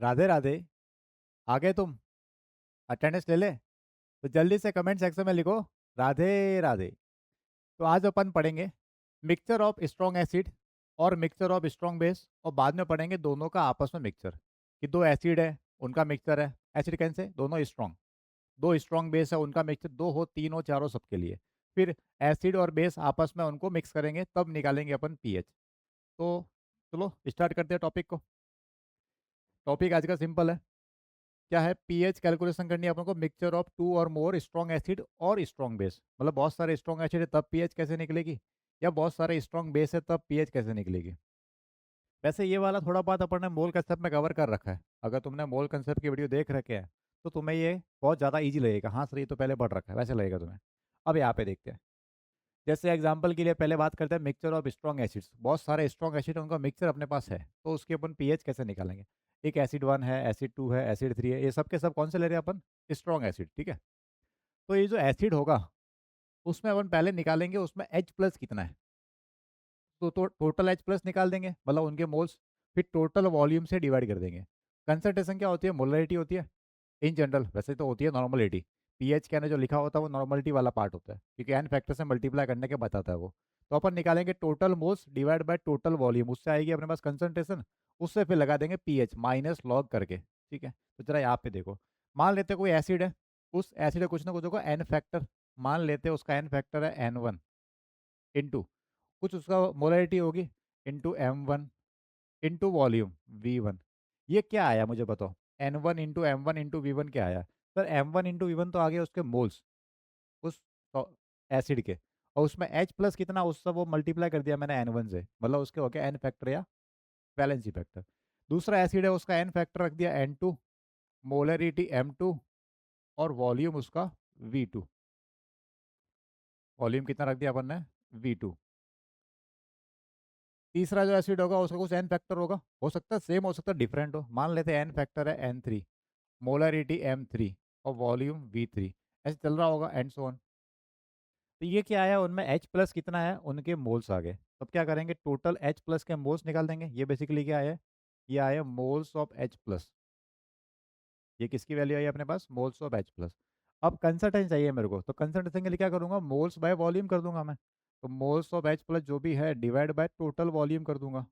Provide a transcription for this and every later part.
राधे राधे। आ गए तुम? अटेंडेंस ले ले। तो जल्दी से कमेंट सेक्शन में लिखो राधे राधे। तो आज अपन पढ़ेंगे मिक्सचर ऑफ स्ट्रॉन्ग एसिड और मिक्सचर ऑफ स्ट्रॉन्ग बेस, और बाद में पढ़ेंगे दोनों का आपस में मिक्सचर, कि दो एसिड है उनका मिक्सचर है। एसिड कैसे? दोनों स्ट्रॉन्ग। दो स्ट्रॉन्ग बेस है उनका मिक्सचर, दो हो तीन हो चार हो सबके लिए। फिर एसिड और बेस आपस में उनको मिक्स करेंगे, तब निकालेंगे अपन पीएच। तो चलो स्टार्ट करते हैं टॉपिक को। टॉपिक आज का सिंपल है। क्या है? पीएच कैलकुलेशन करनी है अपन को, मिक्सचर ऑफ टू और मोर स्ट्रॉन्ग एसिड और स्ट्रॉन्ग बेस। मतलब बहुत सारे स्ट्रॉन्ग एसिड है तब पीएच कैसे निकलेगी, या बहुत सारे स्ट्रॉन्ग बेस है तब पीएच कैसे निकलेगी। वैसे ये वाला थोड़ा बहुत अपन ने मोल कंसेप्ट में कवर कर रखा है। अगर तुमने मोल कंसेप्ट की वीडियो देख रखे हैं तो तुम्हें ये बहुत ज़्यादा ईजी लगेगा। हाँ सर, ये तो पहले पढ़ रखा है, वैसे लगेगा तुम्हें। अब यहाँ पे देखते हैं। जैसे एग्जांपल के लिए पहले बात करते हैं मिक्सचर ऑफ स्ट्रॉन्ग एसिड्स। बहुत सारे स्ट्रॉन्ग एसिड उनका मिक्सचर अपने पास है, तो उसके अपन पीएच कैसे निकालेंगे। एक एसिड 1 है, एसिड 2 है, एसिड 3 है, ये सब के सब कौन से ले रहे हैं अपन? स्ट्रॉन्ग एसिड, ठीक है। तो ये जो एसिड होगा उसमें अपन पहले निकालेंगे उसमें H प्लस कितना है। तो टोटल H प्लस निकाल देंगे, मतलब उनके मोल्स। फिर टोटल वॉल्यूम से डिवाइड कर देंगे। कंसंट्रेशन क्या होती है? मोलरिटी होती है इन जनरल। वैसे तो होती है नॉर्मलिटी। पीएच के अंदर जो लिखा होता है वो नॉर्मलिटी वाला पार्ट होता है, क्योंकि एन फैक्टर से मल्टीप्लाई करने के बताता है वो। तो अपन निकालेंगे total moles divide by total volume, उससे आएगी अपने पास कंसंट्रेशन। उससे फिर लगा देंगे पीएच माइनस लॉग करके, ठीक है। तो जरा यहाँ पे देखो, मान लेते हैं कोई एसिड है, उस एसिड का कुछ ना कुछ होगा एन फैक्टर। मान लेते हैं उसका एन फैक्टर है N1 इंटू कुछ उसका मोलरिटी होगी into M1 into volume V1। ये क्या आया मुझे बताओ? N1 into M1 into V1 क्या आया? सर M1 इंटू V1 तो आ गया उसके मोल्स, उस एसिड के। और उसमें H प्लस कितना, उससे वो मल्टीप्लाई कर दिया मैंने N1 से, मतलब उसके हो गया एन फैक्टर या वैलेंसी फैक्टर। दूसरा एसिड है उसका एन फैक्टर रख दिया N2, मोलरिटी M2, और वॉल्यूम उसका V2। वॉल्यूम कितना रख दिया अपन ने? V2। तीसरा जो एसिड होगा उसका कुछ एन फैक्टर होगा, हो सकता है सेम, हो सकता है डिफरेंट हो। मान लेते हैं एन फैक्टर है N3, मोलरिटी M3, और वॉल्यूम V3। ऐसे चल रहा होगा एंड सो ऑन। तो ये क्या आया? उनमें H प्लस कितना है, उनके मोल्स आ गए। तब क्या करेंगे? टोटल H प्लस के मोल्स निकाल देंगे। ये बेसिकली क्या है? ये आया मोल्स ऑफ H प्लस। ये किसकी वैल्यू आई अपने पास? Moles of H plus. अब कंसंट्रेशन चाहिए मेरे को, तो कंसंट्रेशन के लिए क्या करूंगा? मोल्स बाय वॉल्यूम कर दूंगा मैं। तो मोल्स ऑफ H प्लस जो भी है डिवाइड बाय टोटल वॉल्यूम कर दूंगा।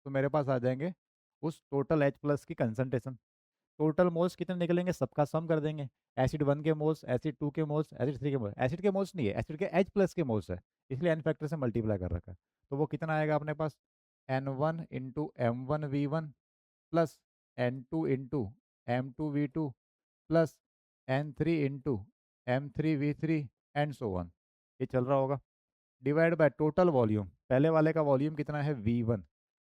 तो मेरे पास आ जाएंगे उस टोटल H प्लस की कंसंट्रेशन। टोटल मोल्स कितने निकलेंगे सबका सम कर देंगे। एसिड 1 के मोल्स, एसिड 2 के मोल्स, एसिड 3 के मोल्स। एसिड के मोल्स नहीं है, एसिड के H प्लस के मोल्स है, इसलिए एन फैक्टर से मल्टीप्लाई कर रखा है। तो वो कितना आएगा अपने पास? N1 into M1V1 plus N2 into M2V2 plus N3 into M3V3 and so one. ये चल रहा होगा। Divide by total volume. पहले वाले का वॉल्यूम कितना है? V1,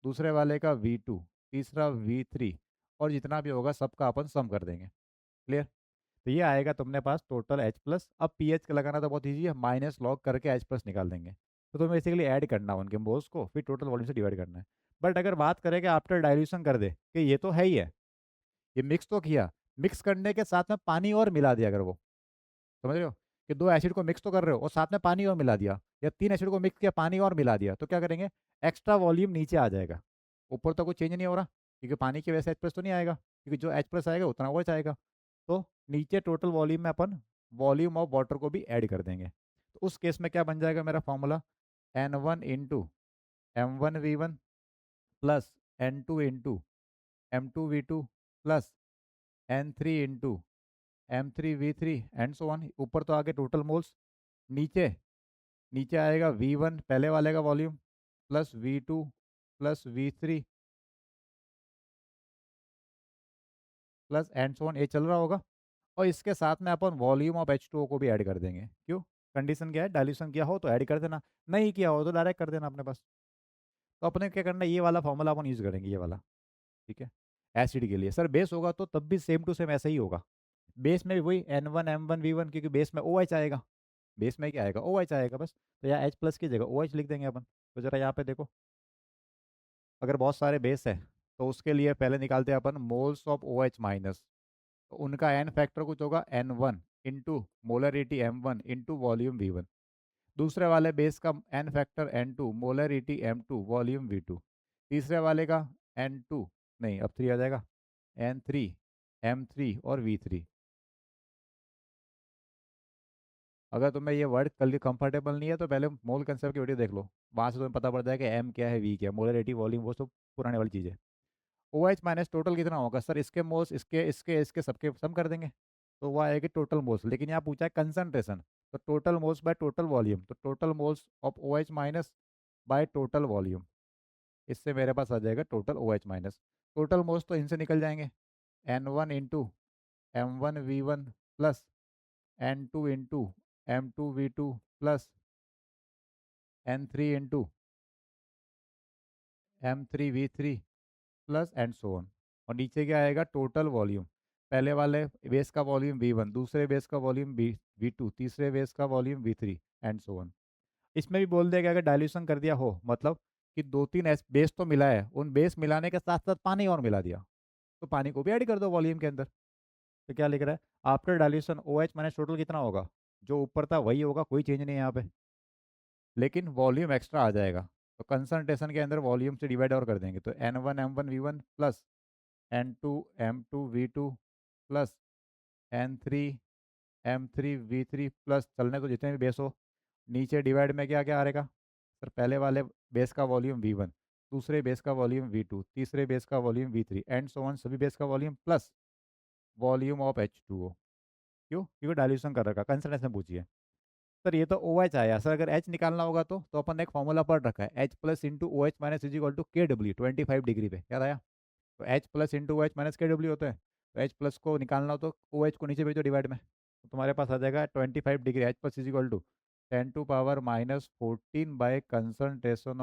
दूसरे वाले का V2, तीसरा V3, और जितना भी होगा सबका अपन सम कर देंगे। क्लियर? तो ये आएगा तुमने पास टोटल H प्लस। अब पीएच का लगाना तो बहुत ईजी है, माइनस लॉग करके H प्लस निकाल देंगे। तो तुम्हें बेसिकली ऐड करना है उनके मोल्स को, फिर टोटल वॉल्यूम से डिवाइड करना है। बट अगर बात करें कि आफ्टर डाइल्यूशन कर दे, कि ये तो है ही है, ये मिक्स तो किया, मिक्स करने के साथ में पानी और मिला दिया, अगर वो, समझ रहे हो, कि दो एसिड को मिक्स तो कर रहे हो और साथ में पानी और मिला दिया, या तीन एसिड को मिक्स किया पानी और मिला दिया, तो क्या करेंगे? एक्स्ट्रा वॉल्यूम नीचे आ जाएगा। ऊपर तो कुछ चेंज नहीं हो रहा, क्योंकि पानी की वजह से H प्लस तो नहीं आएगा, क्योंकि जो H प्लस आएगा उतना वो आएगा। तो नीचे टोटल वॉल्यूम में अपन वॉल्यूम ऑफ वाटर को भी ऐड कर देंगे। तो उस केस में क्या बन जाएगा मेरा formula? N1 into M1V1 plus N2 into M2V2 plus N3 into M3V3 and so one. ऊपर तो आगे टोटल मोल्स, नीचे नीचे आएगा V1 पहले वाले का volume plus V2 plus V3 plus and so one. ये चल रहा होगा। और इसके साथ में अपन वॉल्यूम ऑफ H2O को भी ऐड कर देंगे। क्यों? कंडीशन क्या है? डाइल्यूशन किया हो तो ऐड कर देना, नहीं किया हो तो डायरेक्ट कर देना अपने पास। तो अपने क्या करना है? ये वाला फॉर्मूला अपन यूज करेंगे, ये वाला, ठीक है। एसिड के लिए सर बेस होगा तो तब भी सेम टू सेम ऐसा ही होगा। बेस में भी वही N1 M1V1, क्योंकि बेस में OH आएगा। बेस में क्या आएगा? OH आएगा बस। तो यहाँ H प्लस की जगह OH लिख देंगे अपन। तो जरा यहाँ पे देखो, अगर बहुत सारे बेस है तो उसके लिए पहले निकालते हैं अपन मोल्स ऑफ OH माइनस। तो उनका एन फैक्टर कुछ होगा N1 into molarity M1 into volume V1। दूसरे वाले बेस का N factor N2 molarity M2 volume V2। तीसरे वाले का N2, नहीं अब 3 आ जाएगा, N3, M3 और V3। अगर तुम्हें ये वर्ड कल कंफर्टेबल नहीं है तो पहले मोल कंसेप्ट की वीडियो देख लो, वहाँ से तुम्हें पता पड़ जाएगा कि M क्या है, V क्या है, मोलरिटी, वॉल्यूम, वो सब पुराने वाली चीज़ है। ओ एच माइनस टोटल कितना होगा सर, इसके मोल्स, इसके सबके सम कर देंगे तो वो आएगी टोटल मोल्स। लेकिन यहाँ पूछा है कंसंट्रेशन, तो total moles by total volume, तो total moles of O H minus by total volume, इससे मेरे पास आ जाएगा total O H minus. Total moles तो इनसे निकल जाएंगे, N1 into M1 V1 plus N2 into M2 V2 plus N3 into M3 V3 plus and so on. और नीचे क्या आएगा, टोटल वॉल्यूम, पहले वाले बेस का वॉल्यूम V1, दूसरे बेस का वॉल्यूम V2, तीसरे बेस का volume V3 and so on. इसमें भी बोल दिया कि अगर डाइल्यूशन कर दिया हो, मतलब कि दो तीन बेस तो मिला है, उन बेस मिलाने के साथ साथ पानी और मिला दिया, तो पानी को भी ऐड कर दो वॉल्यूम के अंदर। तो क्या लिख रहा है, after dilution O H minus total कितना होगा, जो ऊपर था वही होगा, कोई चेंज नहीं है यहाँ पे, लेकिन वॉल्यूम एक्स्ट्रा आ जाएगा। तो कंसंट्रेशन के अंदर वॉल्यूम से डिवाइड और कर देंगे, तो N1 M1 V1 plus N2 M2 V2 plus N3 M3 V3 plus, चलने तो जितने भी बेस हो, नीचे डिवाइड में क्या क्या आ रहेगा सर, पहले वाले बेस का वॉल्यूम V1, दूसरे बेस का वॉल्यूम V2, तीसरे बेस का volume V3 and so on, सभी बेस का volume plus volume of H2O। क्यों, क्योंकि डाइल्यूशन कर रखा, कंसंट्रेशन पूछिए। सर ये तो ओ एच आया सर, अगर एच निकालना होगा तो अपन ने एक फॉर्मूला पढ़ रखा है, H plus into O H minus is equal to K W, 25 degree पे, याद आया। तो H plus into O H minus K W होता है, तो एच प्लस को निकालना हो तो ओ एच को नीचे भेजो डिवाइड में, तो तुम्हारे पास आ जाएगा 25 degree, H plus is equal to 10⁻⁻14 by concentration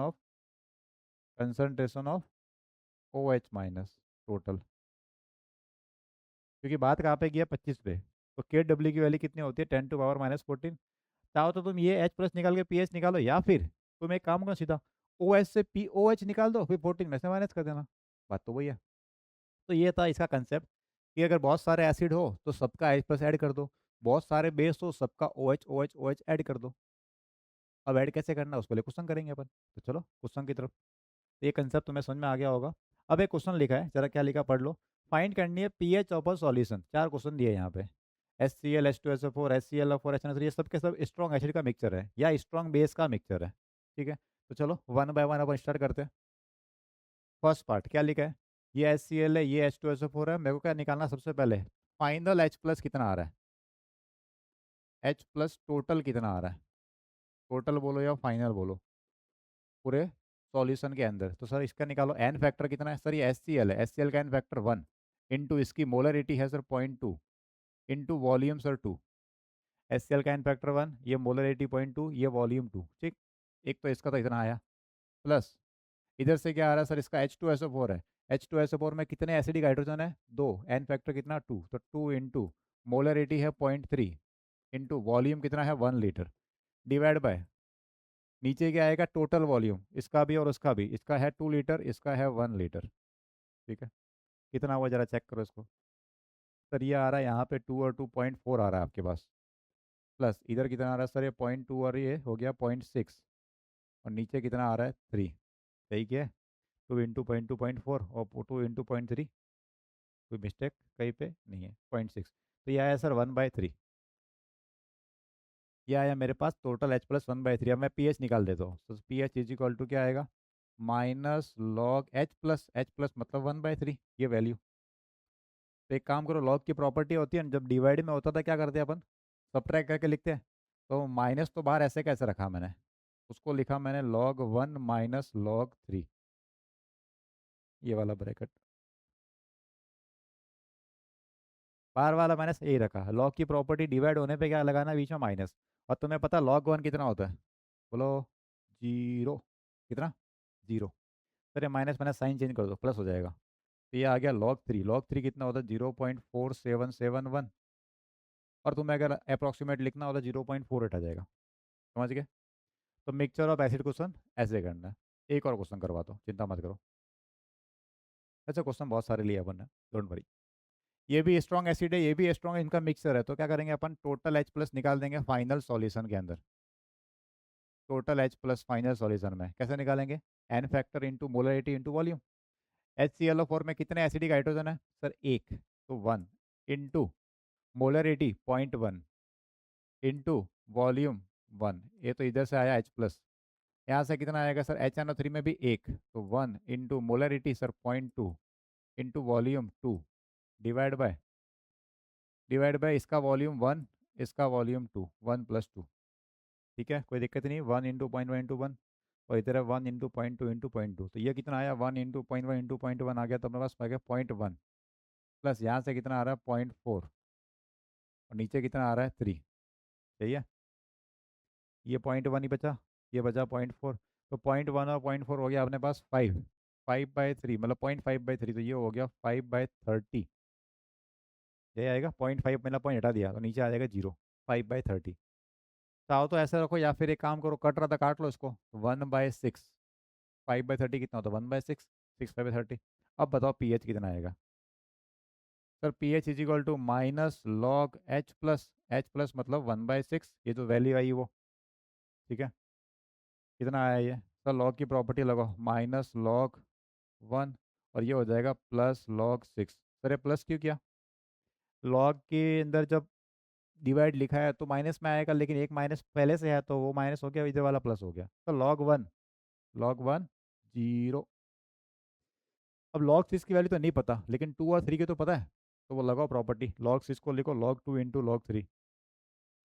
of O H minus total, क्योंकि बात कहाँ पे की है, 25 पे। तो के डब्ल्यू की वैल्यू कितनी होती है, 10⁻⁻14। चाहो तो तुम ये एच प्लस निकाल के पी एच निकालो, या फिर तुम एक काम करो सीधा, ओ एच से पी ओ एच निकाल दो, फिर 14 में से माइनस कर देना, बात तो वही है। तो ये था इसका कंसेप्ट, कि अगर बहुत सारे एसिड हो तो सबका एच प्लस ऐड कर दो, बहुत सारे बेस हो सबका O H O H O H add कर दो। अब ऐड कैसे करना है उसके लिए क्वेश्चन करेंगे अपन, तो चलो क्वेश्चन की तरफ। तो ये कंसेप्ट तुम्हें समझ में आ गया होगा। अब एक क्वेश्चन लिखा है, जरा क्या लिखा पढ़ लो। फाइंड करनी है पीएच ऑफ अ सॉल्यूशन, चार क्वेश्चन दिए यहाँ पे। HCl H2SO4 HCl HNO3, ये सब के सब स्ट्रॉन्ग एसिड का मिक्सचर है या स्ट्रॉन्ग बेस का मिक्सचर है, ठीक है। तो चलो one by one upon start करते हैं। फर्स्ट पार्ट क्या लिखा है, ये HCl है, ये H2SO4 है, मेरे को क्या निकालना है सबसे पहले, फाइनल H प्लस कितना आ रहा है, H प्लस टोटल कितना आ रहा है, टोटल बोलो या फाइनल बोलो, पूरे सॉल्यूशन के अंदर। तो सर इसका निकालो, एन फैक्टर कितना है सर, ये HCl है, HCl का एन फैक्टर 1 इंटू इसकी मोलरिटी है sir 0.2 into volume sir 2। HCl का एन फैक्टर 1, ये मोलरिटी 0.2, ये वॉल्यूम 2, ठीक। एक तो इसका तो इतना आया, प्लस इधर से क्या आ रहा है सर, इसका H2SO4 है, H2SO4 में कितने एसिडिक हाइड्रोजन है, दो, एन फैक्टर कितना 2, तो 2 इंटू मोलरिटी है 0.3 इंटू वॉल्यूम कितना है 1 लीटर, डिवाइड बाय नीचे क्या आएगा, टोटल वॉल्यूम इसका भी और उसका भी, इसका है 2 लीटर, इसका है 1 लीटर, ठीक है। कितना हुआ जरा चेक करो इसको। सर ये आ रहा है यहाँ पे 2 और 2.4 आ रहा है आपके पास, प्लस इधर कितना आ रहा है सर, ये 0.2 और ये हो गया 0.6, और नीचे कितना आ रहा है 3, सही क्या है, 2 इंटू 0.2 0.4 और 2 इंटू 0.3, कोई मिस्टेक कहीं पे नहीं है, 0.6। तो ये आया सर 1/3, ये आया मेरे पास टोटल H+1/3। अब मैं पी एच निकाल देता हूँ, तो P H is equal to क्या आएगा, माइनस लॉग H प्लस मतलब 1/3 ये वैल्यू। तो एक काम करो, लॉग की प्रॉपर्टी होती है ना, जब डिवाइड में होता था क्या करते हैं अपन, सब्ट्रैक्ट करके लिखते हैं, तो माइनस तो बाहर ऐसे कैसे रखा मैंने, उसको लिखा मैंने log 1 माइनस log 3, ये वाला ब्रैकेट, बाहर वाला माइनस यही रखा। लॉग की प्रॉपर्टी डिवाइड होने पे क्या लगाना, बीच में माइनस। और तुम्हें पता log 1 कितना होता है, बोलो, 0, कितना, 0। सर ये माइनस माइनस साइन चेंज कर दो, प्लस हो जाएगा। तो ये आ गया log 3 कितना होता है, 0.4771, और तुम्हें अगर अप्रॉक्सीमेट लिखना होता 0.48 आ जाएगा, समझ गए। तो मिक्सचर ऑफ एसिड क्वेश्चन ऐसे करना है। एक और क्वेश्चन करवा दो, चिंता मत करो, ऐसे क्वेश्चन बहुत सारे लिए अपन ने, डोंट वरी। ये भी स्ट्रॉन्ग एसिड है, ये भी स्ट्रॉन्ग, इनका मिक्सचर है, तो क्या करेंगे अपन, टोटल H प्लस निकाल देंगे फाइनल सॉल्यूशन के अंदर। Total H plus final solution में कैसे निकालेंगे, N factor into molarity into volume, HClO4 में कितने एसिडिक हाइड्रोजन है सर? एक, तो 1 इंटू मोलरिटी 0.1 इंटू वॉल्यूम 1, ये तो इधर से आया H प्लस, यहाँ से कितना आएगा सर? HNO3 में भी एक, तो 1 into molarity sir 0.2 into volume 2 divide by इसका वॉल्यूम 1, इसका वॉल्यूम 2, 1 + 2। ठीक है, कोई दिक्कत नहीं। 1 इंटू 0.1 इंटू 1, और इधर है 1 इंटू 0.2 इंटू 0.2, तो ये कितना आया? 1 इंटू 0.1 इंटू 0.1 आ गया, तो अपने पास आ गया 0.1 प्लस यहाँ से कितना आ रहा है? 0.4, और नीचे कितना आ रहा है? 3। सही है, ये 0.1 ही बचा, ये बचा 0.4, तो 0.1 और 0.4 हो गया अपने पास 5, 5/3 मतलब 0.5/3, तो ये हो गया 5/30। ये आएगा 0.5, मतलब पॉइंट हटा दिया तो नीचे आ जाएगा 0, 5/30। चाहो तो ऐसे रखो, या फिर एक काम करो, कट रहा था काट लो इसको, 1/6, 5/30 कितना होता है? 1/6, 6/30। अब बताओ pH कितना आएगा सर? pH is equal to minus log H plus मतलब 1/6, ये जो वैल्यू आई वो। ठीक है, कितना आया ये सर? लॉग की प्रॉपर्टी लगाओ, माइनस लॉग 1, और ये हो जाएगा प्लस लॉग 6। सर ये प्लस क्यों किया? लॉग के अंदर जब डिवाइड लिखा है तो माइनस में आएगा, लेकिन एक माइनस पहले से है तो वो माइनस हो गया, इधर वाला प्लस हो गया, तो लॉग वन 0। अब लॉग 6 की वैल्यू तो नहीं पता, लेकिन 2 और 3 की तो पता है, तो वो लगाओ प्रॉपर्टी, लॉग 6 को लिखो log 2 इंटू लॉग 3।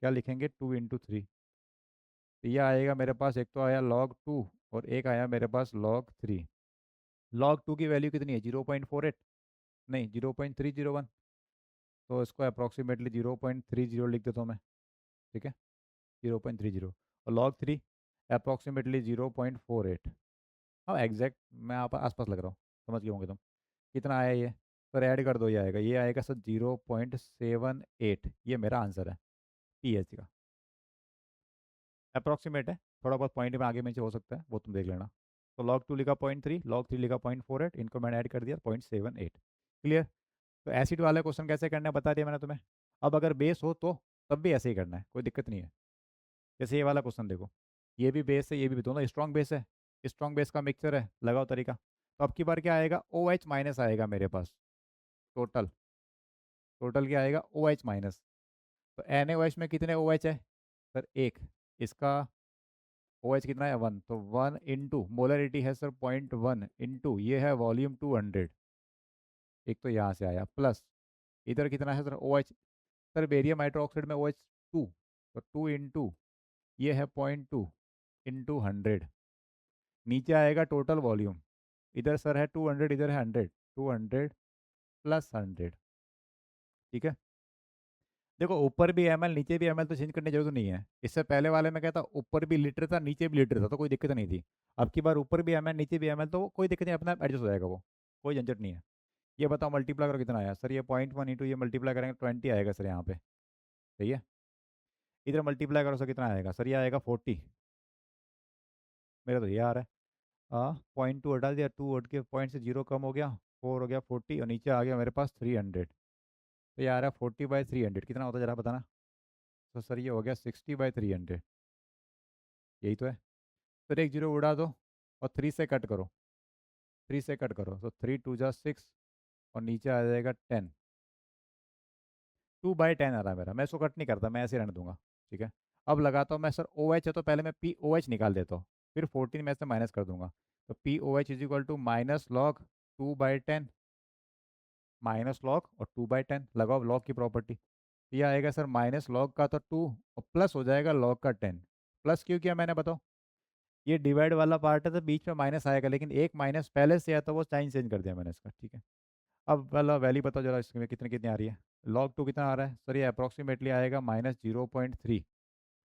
क्या लिखेंगे? 2 इंटू 3, तो ये आएगा मेरे पास, एक तो आया log 2 और एक आया मेरे पास log 3। log 2 की वैल्यू कितनी है? 0.48, नहीं 0.301, तो इसको अप्रॉक्सीमेटली 0.30 लिख देता हूँ मैं। ठीक है, 0.30, और log 3 अप्रॉक्सीमेटली 0.48। हाँ एग्जैक्ट मैं आप आसपास लग रहा हूँ, समझ गए होंगे तुम। कितना आया ये? पर ऐड कर दो, ये आएगा सर 0.78, ये मेरा आंसर है pH का। अप्रॉक्सीमेट है, थोड़ा बहुत पॉइंट में आगे नीचे हो सकता है, वो तुम देख लेना। तो log 2 लिखा 0.3, log 3 लिखा 0.48, इनको मैंने ऐड कर दिया 0.78। क्लियर? तो एसिड वाले क्वेश्चन कैसे करना है बता दिया मैंने तुम्हें। अब अगर बेस हो तो तब भी ऐसे ही करना है, कोई दिक्कत नहीं है। जैसे ये वाला क्वेश्चन देखो, ये भी बेस है, ये भी दोनों स्ट्रॉन्ग बेस है, स्ट्रॉन्ग बेस का मिक्सचर है, लगाओ तरीका। तो अब की बार क्या आएगा? OH माइनस आएगा मेरे पास। टोटल टोटल क्या आएगा? OH minus. तो NaOH में कितने OH है सर? एक, इसका OH कितना है? 1, तो 1 इंटू मोलरिटी है सर 0.1 इंटू ये है वॉल्यूम 200, एक तो यहाँ से आया, प्लस इधर कितना है sir? OH, sir barium hydroxide में OH 2, तो 2 इंटू ये है 0.2 इंटू 100, नीचे आएगा टोटल वॉल्यूम, इधर सर है 200, इधर है 100, 200 प्लस 100। ठीक है, देखो ऊपर भी ml नीचे भी ml, तो चेंज करने की जरूरत नहीं है। इससे पहले वाले में क्या था? ऊपर भी लीटर था नीचे भी लीटर था, तो कोई दिक्कत नहीं थी। अब की बार ऊपर भी ml नीचे भी ml, तो कोई दिक्कत नहीं, अपना एडजस्ट हो जाएगा वो, कोई झंझट नहीं है। ये बताओ मल्टीप्लाई करो कितना आया सर? ये 0.1 इंटू ये मल्टीप्लाई करेंगे 20 आएगा सर यहाँ पे। सही है, इधर मल्टीप्लाई करो सर, कितना आएगा सर? ये आएगा 40, मेरा तो ये आ रहा है। 0.2 हटा दिया, 2 हट के पॉइंट से 0 कम हो गया, 4 हो गया 40, और नीचे आ गया मेरे पास 300, तो ये आ रहा है 40/300, कितना होता है जरा बताना। तो सर ये हो गया 60/300, यही तो है। फिर एक जीरो उड़ा दो और 3 से कट करो, 3 से कट करो, तो 3 × 2 = 6, और नीचे आ जाएगा 10, 2/10 आ रहा है मेरा। मैं इसको कट नहीं करता, मैं ऐसे रहने दूंगा। ठीक है, अब लगाता हूँ मैं सर OH है, तो पहले मैं POH निकाल देता हूँ, फिर 14 में से माइनस कर दूंगा। तो POH is equal to minus log 2/10, minus log और 2/10, लगाओ लॉग की प्रॉपर्टी। ये आएगा सर माइनस लॉग का तो 2, और प्लस हो जाएगा लॉग का 10। प्लस क्यों किया मैंने बताओ? ये डिवाइड वाला पार्ट है तो बीच में माइनस आएगा, लेकिन एक माइनस पहले से है तो वो साइन चेंज कर दिया मैंने इसका। ठीक है, अब वाला वैल्यू बताओ जरा, इसमें कितनी कितनी आ रही है? log 2 कितना आ रहा है सर? ये अप्रॉक्सीमेटली आएगा -0.3।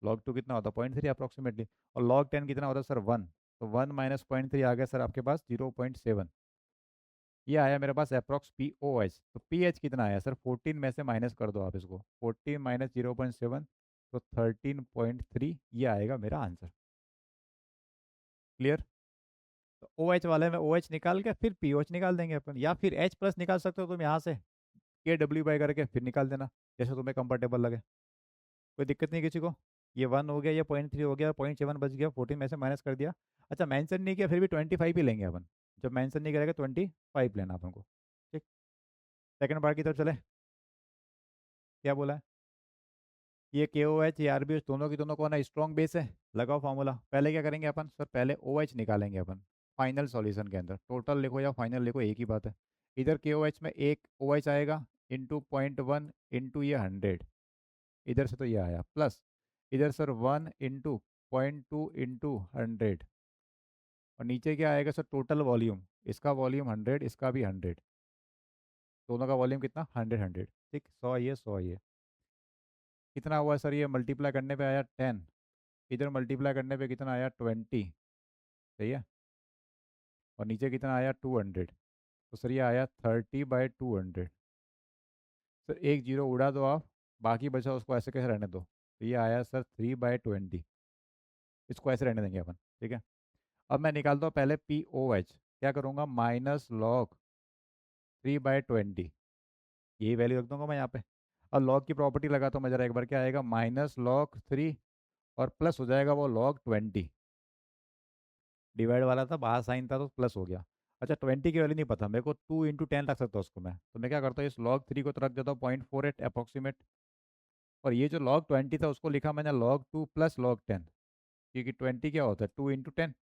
log 2 कितना होता है? 0.3 अप्रॉक्सीमेटली। और log 10 कितना होता है सर? 1, तो 1 माइनस 0.3 आ गया सर आपके पास 0.7। ये आया मेरे पास अप्रॉक्स POH। तो pH कितना आया सर? 14 में से माइनस कर दो आप इसको, 14 माइनस 0.7, तो 13.3, ये आएगा मेरा आंसर। क्लियर? तो OH वाले में OH निकाल के फिर POH निकाल देंगे अपन, या फिर H प्लस निकाल सकते हो तुम यहाँ से, KW करके फिर निकाल देना, जैसे तुम्हें कंफर्टेबल लगे, कोई दिक्कत नहीं किसी को। ये 1 हो गया, ये 0.3 हो गया, 0.7 बच गया, 14 में से माइनस कर दिया। अच्छा मेंशन नहीं किया, फिर भी 25 ही लेंगे अपन। जब मेंशन नहीं करेगा 25 लेना अपन को। ठीक, सेकंड पार्ट की तरफ चले। क्या बोला है? ये K O H, R B H दोनों की दोनों कौन है? स्ट्रॉन्ग बेस है। लगाओ फॉर्मूला। पहले क्या करेंगे अपन सर? पहले ओ एच निकालेंगे अपन फाइनल सॉल्यूशन के अंदर। टोटल लिखो या फाइनल लिखो, एक ही बात है। इधर के ओ एच में एक ओ एच आएगा इंटू 0.1 इंटू ये 100, इधर से तो ये आया प्लस, इधर सर 1 इंटू 0.2 इंटू 100, और नीचे क्या आएगा सर? Total volume. इसका वॉल्यूम 100, इसका भी 100, दोनों का वॉल्यूम कितना? 100 100। ठीक, 100 ये 100 ये। कितना हुआ सर? ये मल्टीप्लाई करने पे आया 10, इधर मल्टीप्लाई करने पे कितना आया? 20। सही है। और नीचे कितना आया? 200। तो सर ये आया 30/200। सर एक जीरो उड़ा दो आप, बाकी बचा उसको ऐसे कैसे रहने दो। तो ये आया सर 3/20। इसको ऐसे रहने देंगे अपन। ठीक है। अब मैं निकालता हूँ पहले पी ओ एच। क्या करूँगा? माइनस लॉग 3/20, यही वैल्यू रख दूंगा मैं यहाँ पे। और लॉग की प्रॉपर्टी लगाता हूँ मैं जरा एक बार। क्या आएगा? -log 3, और प्लस हो जाएगा वो log 20। डिवाइड वाला था, बाहर साइन था तो प्लस हो गया। अच्छा, 20 की वैल्यू नहीं पता मेरे को, 2 × 10 रख सकता हूँ उसको मैं। तो मैं क्या करता हूँ, इस log 3 को तो रख देता हूँ 0.48 अप्रोक्सीमेट, और ये जो log 20 था उसको लिखा मैंने log 2 प्लस log 10, क्योंकि 20 क्या होता है? 2 × 10।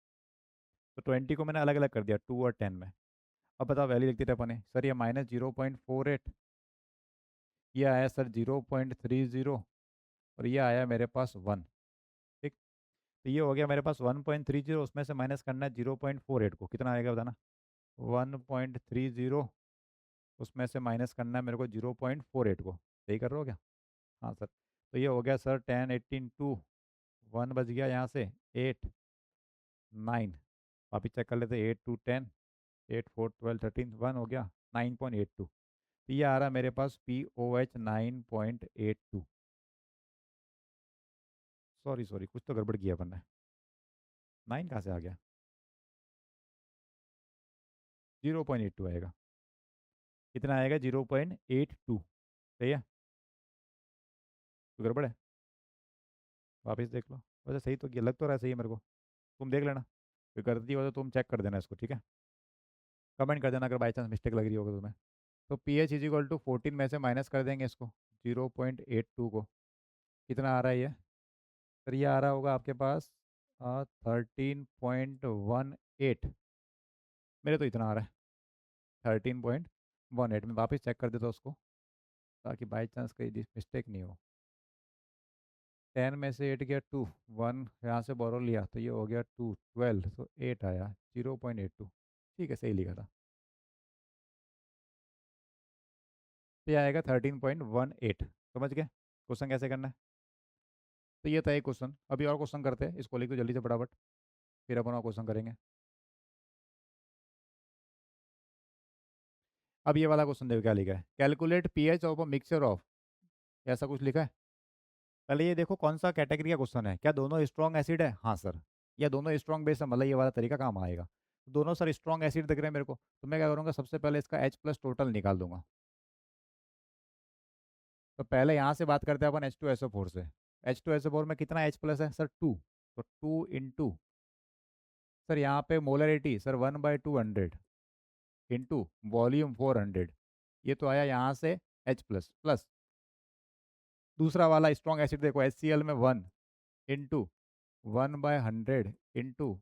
तो 20 को मैंने अलग अलग कर दिया 2 और 10 में। अब बताओ वैल्यू लिखते थे अपन ने। सर ये -0.48, ये आया सर 0.30, और ये आया मेरे पास 1। ठीक, तो ये हो गया मेरे पास 1.30, उसमें से माइनस करना है 0.48 को। कितना आएगा बताना? 1.30, उसमें से माइनस करना है मेरे को 0.48 को। सही कर रहे हो क्या? हाँ सर। तो ये हो गया सर 10 18 2, 1 बच गया यहाँ से, 8 9, वापिस चेक कर लेते। 8 2 10, 8 4 12 13, 1 हो गया 9.82। ये आ रहा मेरे पास P O H 9.82। Sorry sorry, कुछ तो गड़बड़ किया अपन ने। 9 कहाँ से आ गया? 0.82 आएगा। कितना आएगा? 0.82। सही है। तो गड़बड़ है, वापस देख लो। वैसे सही तो किया, लग तो रहा है सही है मेरे को। तुम देख लेना, कोई गलती हो तो तुम चेक कर देना इसको। ठीक है, कमेंट कर देना अगर बाई चांस मिस्टेक लग रही होगा तुम्हें। तो P H is equal to 14 में से माइनस कर देंगे इसको, 0.82 को। कितना आ रहा है ये? सर ये आ रहा होगा आपके पास 13.18। मेरे तो इतना आ रहा है 13.18। में वापस चेक कर देता उसको, ताकि बाई चांस कहीं मिस्टेक नहीं हो। 10 में से 8 गया 2, 1 यहाँ से बोरो लिया तो ये हो गया 2 12, तो 8 आया 0.82। ठीक है, सही लिखा था। तो ये आएगा 13.18। समझ गए क्वेश्चन कैसे करना है? तो ये था एक क्वेश्चन। अभी और क्वेश्चन करते हैं, इसको लिख दो जल्दी से फटाफट, फिर अपन और क्वेश्चन करेंगे। अब ये वाला क्वेश्चन देखो क्या लिखा है। Calculate pH of a mixture of, ऐसा कुछ लिखा है। पहले ये देखो कौन सा कैटेगरी का क्वेश्चन है। क्या दोनों स्ट्रॉन्ग एसिड है? हाँ सर। या दोनों स्ट्रॉन्ग बेस है, मतलब ये वाला तरीका काम आएगा। दोनों सर स्ट्रॉन्ग एसिड दिख रहे हैं मेरे को, तो मैं क्या करूँगा? सबसे पहले इसका H प्लस टोटल निकाल दूंगा। तो पहले यहाँ से बात करते हैं अपन H2SO4 से। H2SO4 में कितना H प्लस है सर? 2। तो 2 × सर यहाँ पे मोलरिटी सर 1/200 इंटू वॉल्यूम 400। ये तो आया यहाँ से H प्लस प्लस। दूसरा वाला स्ट्रॉन्ग एसिड देखो HCl में 1 इंटू 1/100 इंटू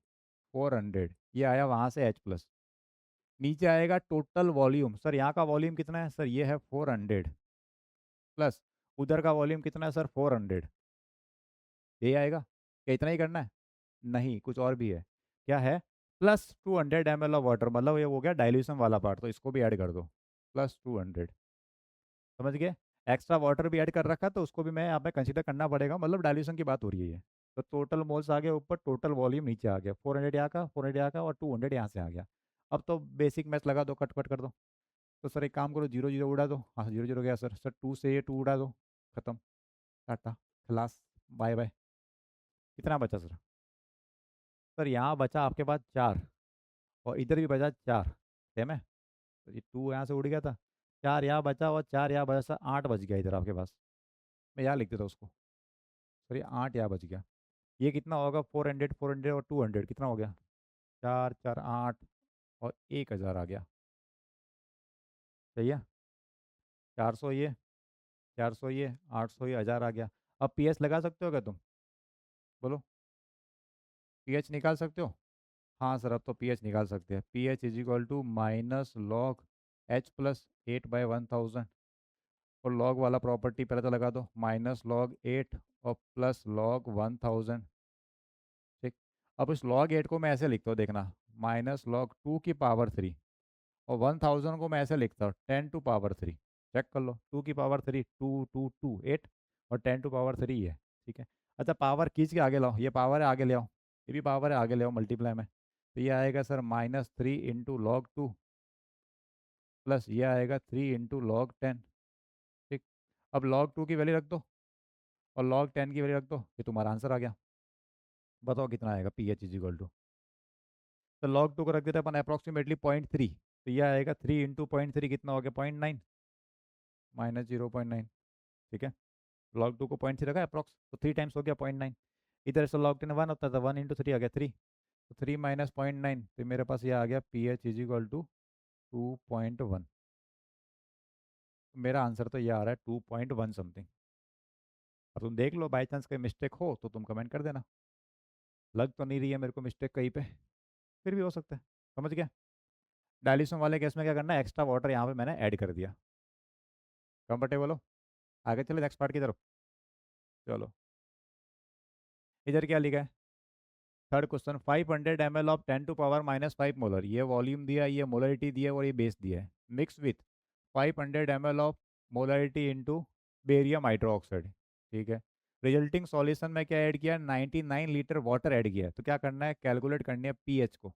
400, ये आया वहाँ से H प्लस। नीचे आएगा टोटल वॉल्यूम। सर यहाँ का वॉल्यूम कितना है? सर ये है 400, प्लस उधर का वॉल्यूम कितना है सर? 400। ये आएगा। क्या इतना ही करना है? नहीं, कुछ और भी है। क्या है? प्लस 200 ml ऑफ वाटर, मतलब ये हो गया डाइल्यूशन वाला पार्ट, तो इसको भी ऐड कर दो, +200। समझ गए? एक्स्ट्रा वाटर भी ऐड कर रखा तो उसको भी मैं यहाँ पे कंसीडर करना पड़ेगा, मतलब डाइल्यूशन की बात हो रही है ये। तो टोटल मोल्स आ गए ऊपर, टोटल वॉल्यूम नीचे आ गया। 400 यहाँ का, 400 यहाँ का, और 200 यहाँ से आ गया। अब तो बेसिक मैथ लगा दो, कट कट कर दो। तो सर एक काम करो, 0 0 उड़ा दो। हाँ 0 0 गया सर। सर 2 से ये 2 उड़ा दो, खत्म, टाटा, खलास, बाय बाय। कितना बचा सर? सर यहाँ बचा आपके पास 4, और इधर भी बचा 4। सेम है। तो ये 2 यहाँ से उड़ गया था, 4 यहाँ बचा, और 4 यहाँ बचा, 8 बच गया इधर आपके पास। मैं यहाँ लिख देता उसको। सर ये 8 यहाँ बच गया। ये कितना होगा? 400 400 और 200 कितना हो गया? 4 4 8, और 1000 आ गया। सही है। 400 ये, 400 ये, 800 ये, 1000 आ गया। अब पीएच लगा सकते हो क्या तुम? बोलो, पीएच निकाल सकते हो? हाँ सर, अब तो पीएच निकाल सकते हैं। PH is equal to minus log H plus 8/1000। और लॉग वाला प्रॉपर्टी पहले तो लगा दो, माइनस लॉग 8 और प्लस लॉग 1000। ठीक। अब इस लॉग 8 को मैं ऐसे लिखता हूँ, देखना, माइनस लॉग 2 की पावर 3। और 1000 को मैं ऐसे लिखता हूँ 10 टू पावर 3। चेक कर लो, 2 की पावर 3, 2 2 2 8, और 10 टू पावर 3 है। ठीक है। अच्छा, पावर खींच के आगे लाओ, ये पावर है आगे ले आओ, ये भी पावर है आगे ले आओ मल्टीप्लाई में। तो ये आएगा सर -3 × log 2, प्लस ये आएगा 3 × log 10। ठीक। अब log 2 की वैल्यू रख दो और log 10 की वैल्यू रख दो, ये तुम्हारा आंसर आ गया। बताओ कितना आएगा P H is equal to. तो log 2 को रख देते हैं अपन अप्रॉक्सीमेटली 0.3, तो ये आएगा 3 × 0.3 कितना हो गया, 0.9, -0.9। ठीक है। log 2 को 0.3 रखा है अप्रॉक्स, तो 3 टाइम्स हो गया 0.9। इधर से log 10 1 होता था, 1 × 3 आ गया 3, तो 3 माइनस 0.9, तो मेरे पास ये आ गया P H is equal to 2.1। मेरा आंसर तो ये आ रहा है 2.1 समथिंग। अब तुम देख लो, बाई चांस कहीं मिस्टेक हो तो तुम कमेंट कर देना। लग तो नहीं रही है मेरे को मिस्टेक कहीं पे, फिर भी हो सकता है। समझ गया? डायल्यूशन वाले केस में क्या करना है, एक्स्ट्रा वाटर यहाँ पे मैंने ऐड कर दिया। कंफर्टेबल हो? आगे चले नेक्स्ट पार्ट की तरफ। चलो, इधर क्या लिखा है? Third question, 500 ml of 10 to power -5 molar, ये वॉल्यूम दिया है, ये मोलरिटी दिया है और ये बेस दिया है। Mix with 500 ml of molarity into barium hydroxide. ठीक है। रिजल्टिंग सॉल्यूशन में क्या ऐड किया है, 99 लीटर वाटर ऐड किया है। तो क्या करना है, कैलकुलेट करनी है पीएच को।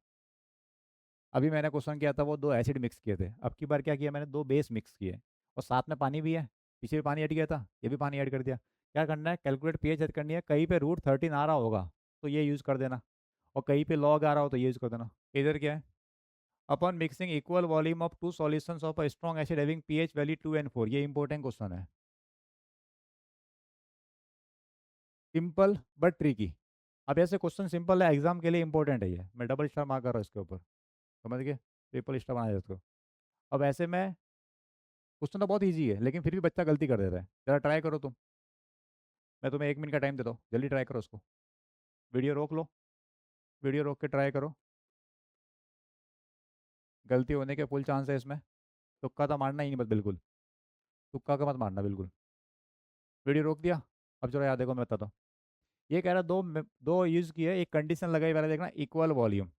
अभी मैंने क्वेश्चन किया था वो 2 एसिड मिक्स किए थे, अब की बार क्या किया मैंने, 2 बेस मिक्स किए, और साथ में पानी भी है। पीछे भी पानी ऐड किया था, ये भी पानी ऐड कर दिया। क्या करना है, कैलकुलेट पीएच ऐड करनी है। कहीं पे √13 आ रहा होगा तो ये यूज़ कर देना, और कहीं पे लॉग आ रहा हो तो ये यूज़ कर देना। इधर क्या है, upon mixing equal volume of 2 solutions of a strong acid having pH value 2 and 4। ये इंपॉर्टेंट क्वेश्चन है, सिंपल बट ट्रिकी। अब ऐसे क्वेश्चन सिंपल है, एग्जाम के लिए इंपॉर्टेंट है ये, मैं डबल स्टार मार्क कर रहा हूँ इसके ऊपर। समझ गए? ट्रिपल स्टार बनाया इसको। अब ऐसे में क्वेश्चन तो बहुत ईजी है, लेकिन फिर भी बच्चा गलती कर देता है। जरा ट्राई करो तुम, मैं तुम्हें 1 मिनट का टाइम देता हूँ, जल्दी ट्राई करो उसको। वीडियो रोक लो, वीडियो रोक के ट्राई करो। गलती होने के फुल चांस है इसमें, तुक्का तो मारना ही नहीं, बस बिल्कुल तुक्का का मत मारना बिल्कुल। वीडियो रोक दिया। अब जरा याद देखो, मैं बताता हूँ। ये कह रहा दो यूज़ किए, एक कंडीशन लगाई, पहले देखना इक्वल वॉल्यूम।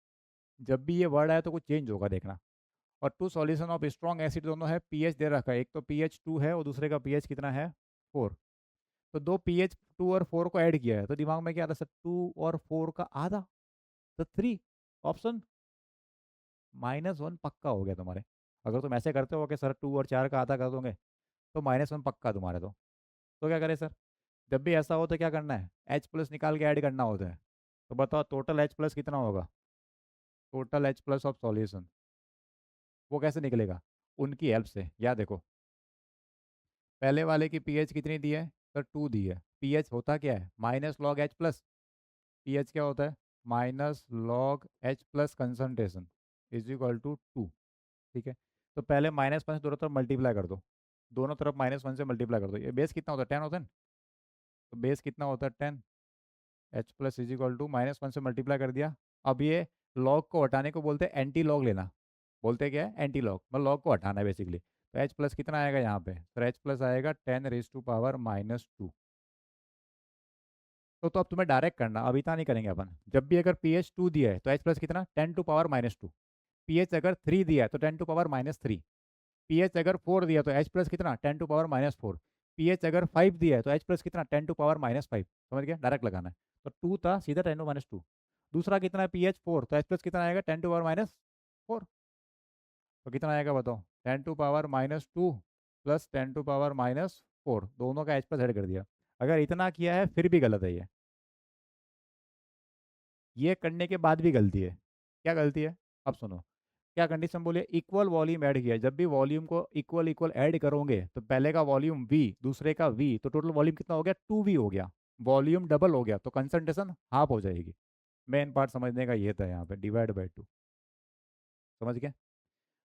जब भी ये वर्ड आया तो कुछ चेंज होगा, देखना। और 2 सॉल्यूशन ऑफ स्ट्रॉन्ग एसिड दोनों है, पीएच दे रखा है, एक तो pH 2 है और दूसरे का पीएच कितना है, 4। तो दो pH 2 और 4 को ऐड किया है, तो दिमाग में क्या आता है सर, 2 और 4 का आधा, तो 3। ऑप्शन -1 पक्का हो गया तुम्हारे। अगर तुम ऐसे करते हो कि सर 2 और 4 का आधा कर दोगे, तो -1 पक्का तुम्हारे। तो क्या करें सर, जब भी ऐसा हो तो क्या करना है, H प्लस निकाल के ऐड करना होता है। तो बताओ टोटल H प्लस कितना होगा, total H plus of solution. वो कैसे निकलेगा, उनकी हेल्प से। या देखो, पहले वाले की पीएच कितनी दी है सर, 2 दी है। पीएच होता क्या है, minus log H plus. PH क्या होता है, minus log H plus concentration is equal to 2। ठीक है। तो पहले -1 से दोनों तरफ मल्टीप्लाई कर दो, दोनों तरफ -1 से मल्टीप्लाई कर दो। ये बेस कितना होता है, 10 होता है ना? तो बेस कितना होता है, 10। H plus is equal to -1 से मल्टीप्लाई कर दिया। अब ये लॉग को हटाने को बोलते हैं एंटी लॉग लेना। बोलते क्या है, एंटी लॉग, मतलब लॉग को हटाना है बेसिकली। तो एच प्लस कितना आएगा यहाँ पे, तो एच प्लस आएगा 10⁻⁻²। तो अब तुम्हें डायरेक्ट करना, अब इतना नहीं करेंगे अपन। जब भी अगर पीएच 2 दिया है तो एच प्लस कितना, 10⁻²। पीएच अगर 3 दिया है तो 10⁻3। पीएच अगर 4 दिया तो एच प्लस कितना, 10⁻4। पीएच अगर 5 दिया है तो एच प्लस कितना, 10⁻5। समझ गया, डायरेक्ट लगाना है। तो 2 था, सीधा 10⁻2। दूसरा कितना है, पीएच 4, तो एच प्लस कितना आएगा, 10⁻4। तो कितना आएगा बताओ, 10⁻2 प्लस 10⁻4, दोनों का एच प्लस ऐड कर दिया। अगर इतना किया है फिर भी गलत है ये करने के बाद भी गलती है। क्या गलती है, अब सुनो। क्या कंडीशन बोलिए, इक्वल वॉल्यूम ऐड किया है। जब भी वॉल्यूम को इक्वल इक्वल ऐड करोगे तो पहले का वॉल्यूम V, दूसरे का V, तो टोटल वॉल्यूम कितना हो गया, 2V हो गया। वॉल्यूम डबल हो गया तो कंसंट्रेशन हाफ हो जाएगी। मेन पार्ट समझने का ये था यहाँ पे, डिवाइड बाई 2। समझ गए?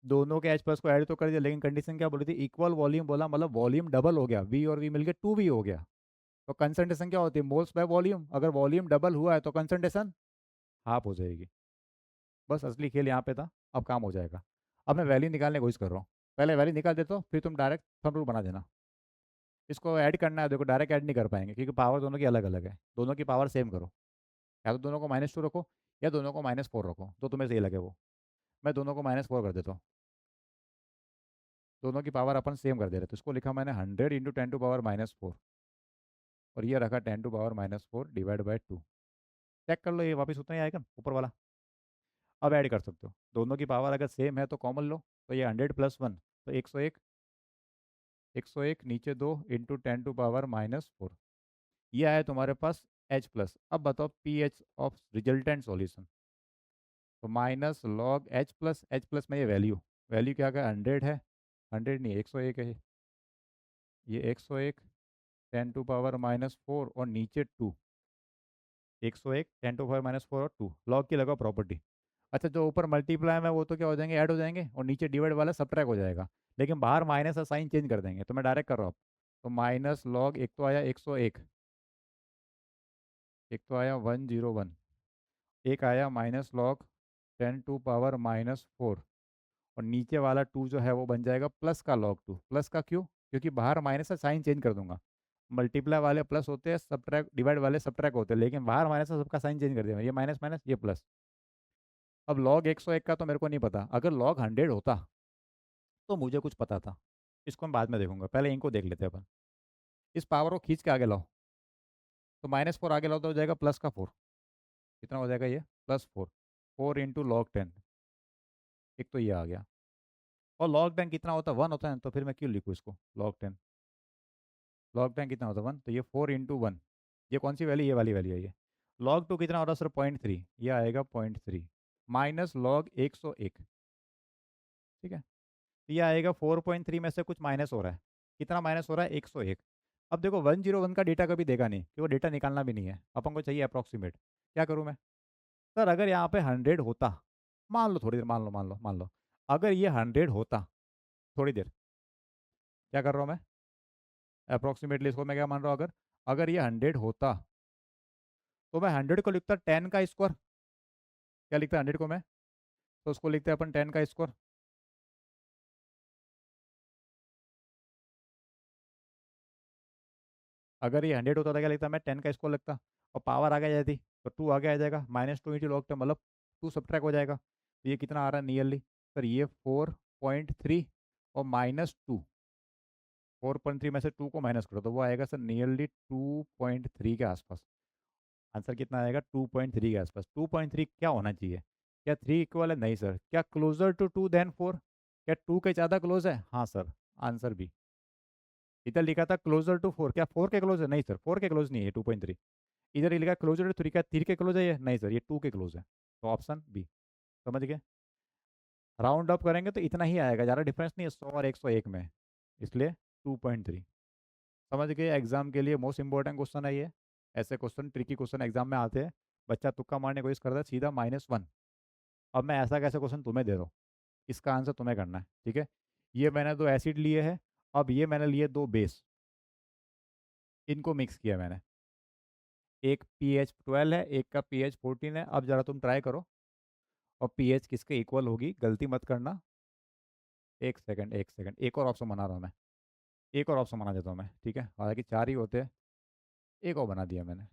दोनों के H+ को ऐड तो कर दिया, लेकिन कंडीशन क्या बोली थी? इक्वल वॉल्यूम बोला, मतलब वॉल्यूम डबल हो गया, V और V मिलके 2V हो गया। तो कंसंट्रेशन क्या होती है? Moles by volume. अगर वॉल्यूम डबल हुआ है तो कंसंट्रेशन हाफ हो जाएगी। बस असली खेल यहाँ पे था, अब काम हो जाएगा। अब मैं वैल्यू निकालने की कोशिश कर रहा हूँ। पहले वैल्यू निकाल देता हूँ, फिर तुम डायरेक्ट थंब रूल बना देना। इसको ऐड करना है, देखो डायरेक्ट ऐड नहीं कर पाएंगे क्योंकि पावर दोनों की अलग अलग है। दोनों की पावर सेम करो, या तो दोनों को -2 रखो या दोनों को -4 रखो, तो तुम्हें सही लगे वो। मैं दोनों को -4 कर देता हूँ। दोनों की पावर अपन सेम कर दे रहे, तो इसको लिखा मैंने 100 × 10⁻⁴ और ये रखा 10⁻⁴ डिवाइड बाई 2। चेक कर लो, ये वापस उतना ही आएगा ऊपर वाला। अब ऐड कर सकते हो, दोनों की पावर अगर सेम है तो कॉमन लो। तो ये 100 + 1 तो 101, 101 नीचे 2 इंटू 10⁻⁻⁴। ये आया तुम्हारे पास H+। अब बताओ pH ऑफ रिजल्टेंट सॉल्यूशन। तो -log H+, में ये वैल्यू, वैल्यू क्या क्या 100 है, 100 नहीं 101 है। ये 101 10⁻⁻⁴ और नीचे 2, 101 10⁻⁻⁴ और 2। लॉग की लगाओ प्रॉपर्टी। अच्छा, जो ऊपर मल्टीप्लाई में वो तो क्या हो जाएंगे? ऐड हो जाएंगे, और नीचे डिवाइड वाला सब्ट्रैक्ट हो जाएगा। लेकिन बाहर माइनस का साइन चेंज कर देंगे, तो मैं डायरेक्ट कर रहा हूँ। तो माइनस लॉग, एक तो आया 101, एक तो आया 101, एक आया -log 10⁻⁻⁴, और नीचे वाला 2 जो है वो बन जाएगा प्लस का log 2। प्लस का क्यों? क्योंकि बाहर माइनस का साइन चेंज कर दूंगा। मल्टीप्लाई वाले प्लस होते हैं, सब्ट्रैक्ट डिवाइड वाले सब्ट्रैक्ट होते हैं, लेकिन बाहर माइनस का सबका साइन चेंज कर दिया, ये माइनस माइनस ये प्लस। अब log 101 का तो मेरे को नहीं पता, अगर log 100 होता तो मुझे कुछ पता था। इसको मैं बाद में देखूंगा, पहले इनको देख लेते हैं अपन। इस पावर को खींच के आगे लाओ, तो -4 आगे लाओ तो हो जाएगा प्लस का 4। कितना हो जाएगा ये? +4। 4 × log 10, एक तो ये आ गया। और log 10 कितना होता है? 1 होता है, तो फिर मैं क्यों लिखूँ इसको log 10? log 10 कितना होता है? 1, तो ये 4 × 1। ये कौन सी वैल्यू? ये वाली वैल्यू है ये। log 2 कितना हो रहा है सर? 0.3, ये आएगा 0.3 माइनस log 101। ठीक है, तो ये आएगा 4.3 में से कुछ माइनस हो रहा है। कितना माइनस हो रहा है? 101। अब देखो 101 का डेटा कभी देखा नहीं, कि वो डेटा निकालना भी नहीं है अपन को, चाहिए अप्रॉक्सीमेट। क्या करूँ मैं? सर अगर यहाँ पे 100 होता, मान लो थोड़ी देर, मान लो अगर ये 100 होता, थोड़ी देर, क्या कर रहा हूँ मैं? अप्रॉक्सीमेटली इसको मैं क्या मान रहा हूँ? अगर अगर ये 100 होता तो मैं 100 को लिखता 10 का स्क्वायर। क्या लिखता 100 को मैं? तो उसको लिखते हैं अपन 10 का स्क्वायर। अगर ये 100 होता था, क्या लिखता मैं? 10 का स्क्वायर लिखता, और पावर आगे आ जाती तो 2 आगे आ जाएगा, -2 × log 10, मतलब 2 सब्ट्रैक्ट हो जाएगा। तो ये कितना आ रहा है नियरली? सर ये 4.3 और -2, 4.3 में से 2 को माइनस करो तो वो आएगा सर नियरली 2.3 के आसपास। आंसर कितना आएगा? 2.3 के आसपास। 2.3 क्या होना चाहिए? क्या 3 इक्वल है? नहीं सर। क्या क्लोजर टू 2 देन 4? क्या 2 के ज़्यादा क्लोज है? हाँ सर। Answer B. इधर लिखा था क्लोजर टू 4, क्या 4 के क्लोज है? नहीं सर, 4 के क्लोज नहीं है 2.3। इधर ये लिखा क्लोजर टू 3, क्या 3 के क्लोज है ये? नहीं सर, ये 2 के क्लोज है। तो ऑप्शन बी। समझ गए? राउंड अप करेंगे तो इतना ही आएगा, ज़्यादा डिफरेंस नहीं है 100 और 101 में, इसलिए 2.3। समझ गए? एग्जाम के लिए मोस्ट इंपॉर्टेंट क्वेश्चन है ये। ऐसे क्वेश्चन, ट्रिकी क्वेश्चन एग्जाम में आते हैं, बच्चा तुक्का मारने की कोशिश करता है, सीधा -1। अब मैं ऐसा कैसे क्वेश्चन तुम्हें दे रहा हूँ, इसका आंसर तुम्हें करना है। ठीक है, ये मैंने 2 एसिड लिए हैं, अब ये मैंने लिए 2 बेस, इनको मिक्स किया मैंने। एक pH 12 है, एक का pH 14 है। अब ज़रा तुम ट्राई करो और pH किसके इक्वल होगी, गलती मत करना। एक सेकंड, एक सेकंड, एक और ऑप्शन बना रहा हूँ मैं, एक और ऑप्शन बना देता हूँ मैं। ठीक है, हालांकि 4 ही होते हैं, एक और बना दिया मैंने,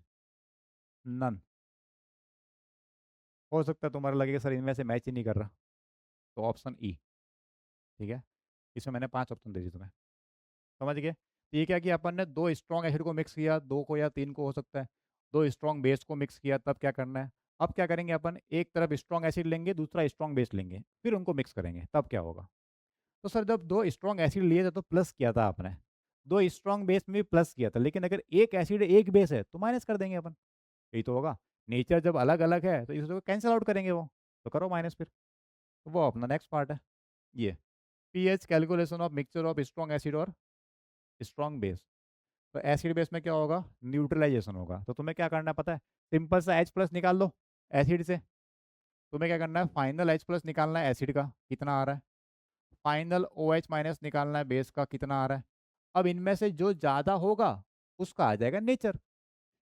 नन। हो सकता है तुम्हारा लगे सर इनमें से मैच ही नहीं कर रहा, तो ऑप्शन ई। ठीक है, इसमें मैंने 5 ऑप्शन दे दिए तुम्हें। समझ गए? तो ये क्या किया अपन ने? 2 स्ट्रॉन्ग एसिड को मिक्स किया, 2 को या 3 को हो सकता है, 2 स्ट्रॉन्ग बेस को मिक्स किया, तब क्या करना है? अब क्या करेंगे अपन? एक तरफ स्ट्रॉन्ग एसिड लेंगे, दूसरा स्ट्रॉन्ग बेस लेंगे, फिर उनको मिक्स करेंगे, तब क्या होगा? तो सर जब 2 स्ट्रॉन्ग एसिड लिए थे तो प्लस किया था आपने, 2 स्ट्रॉन्ग बेस में भी प्लस किया था, लेकिन अगर एक एसिड एक बेस है तो माइनस कर देंगे अपन। यही तो होगा। नेचर जब अलग अलग है तो इसको कैंसिल आउट करेंगे वो, तो करो माइनस फिर। तो वो अपना नेक्स्ट पार्ट है ये, pH calculation of mixture of strong acid और स्ट्रॉन्ग बेस। तो एसिड बेस में क्या होगा? न्यूट्रलाइजेशन होगा। तो तुम्हें क्या करना है पता है? सिंपल सा H+ निकाल लो एसिड से, तुम्हें क्या करना है, फाइनल H प्लस निकालना है एसिड का, कितना आ रहा है, फाइनल OH माइनस निकालना है बेस का, कितना आ रहा है। अब इनमें से जो ज़्यादा होगा उसका आ जाएगा नेचर।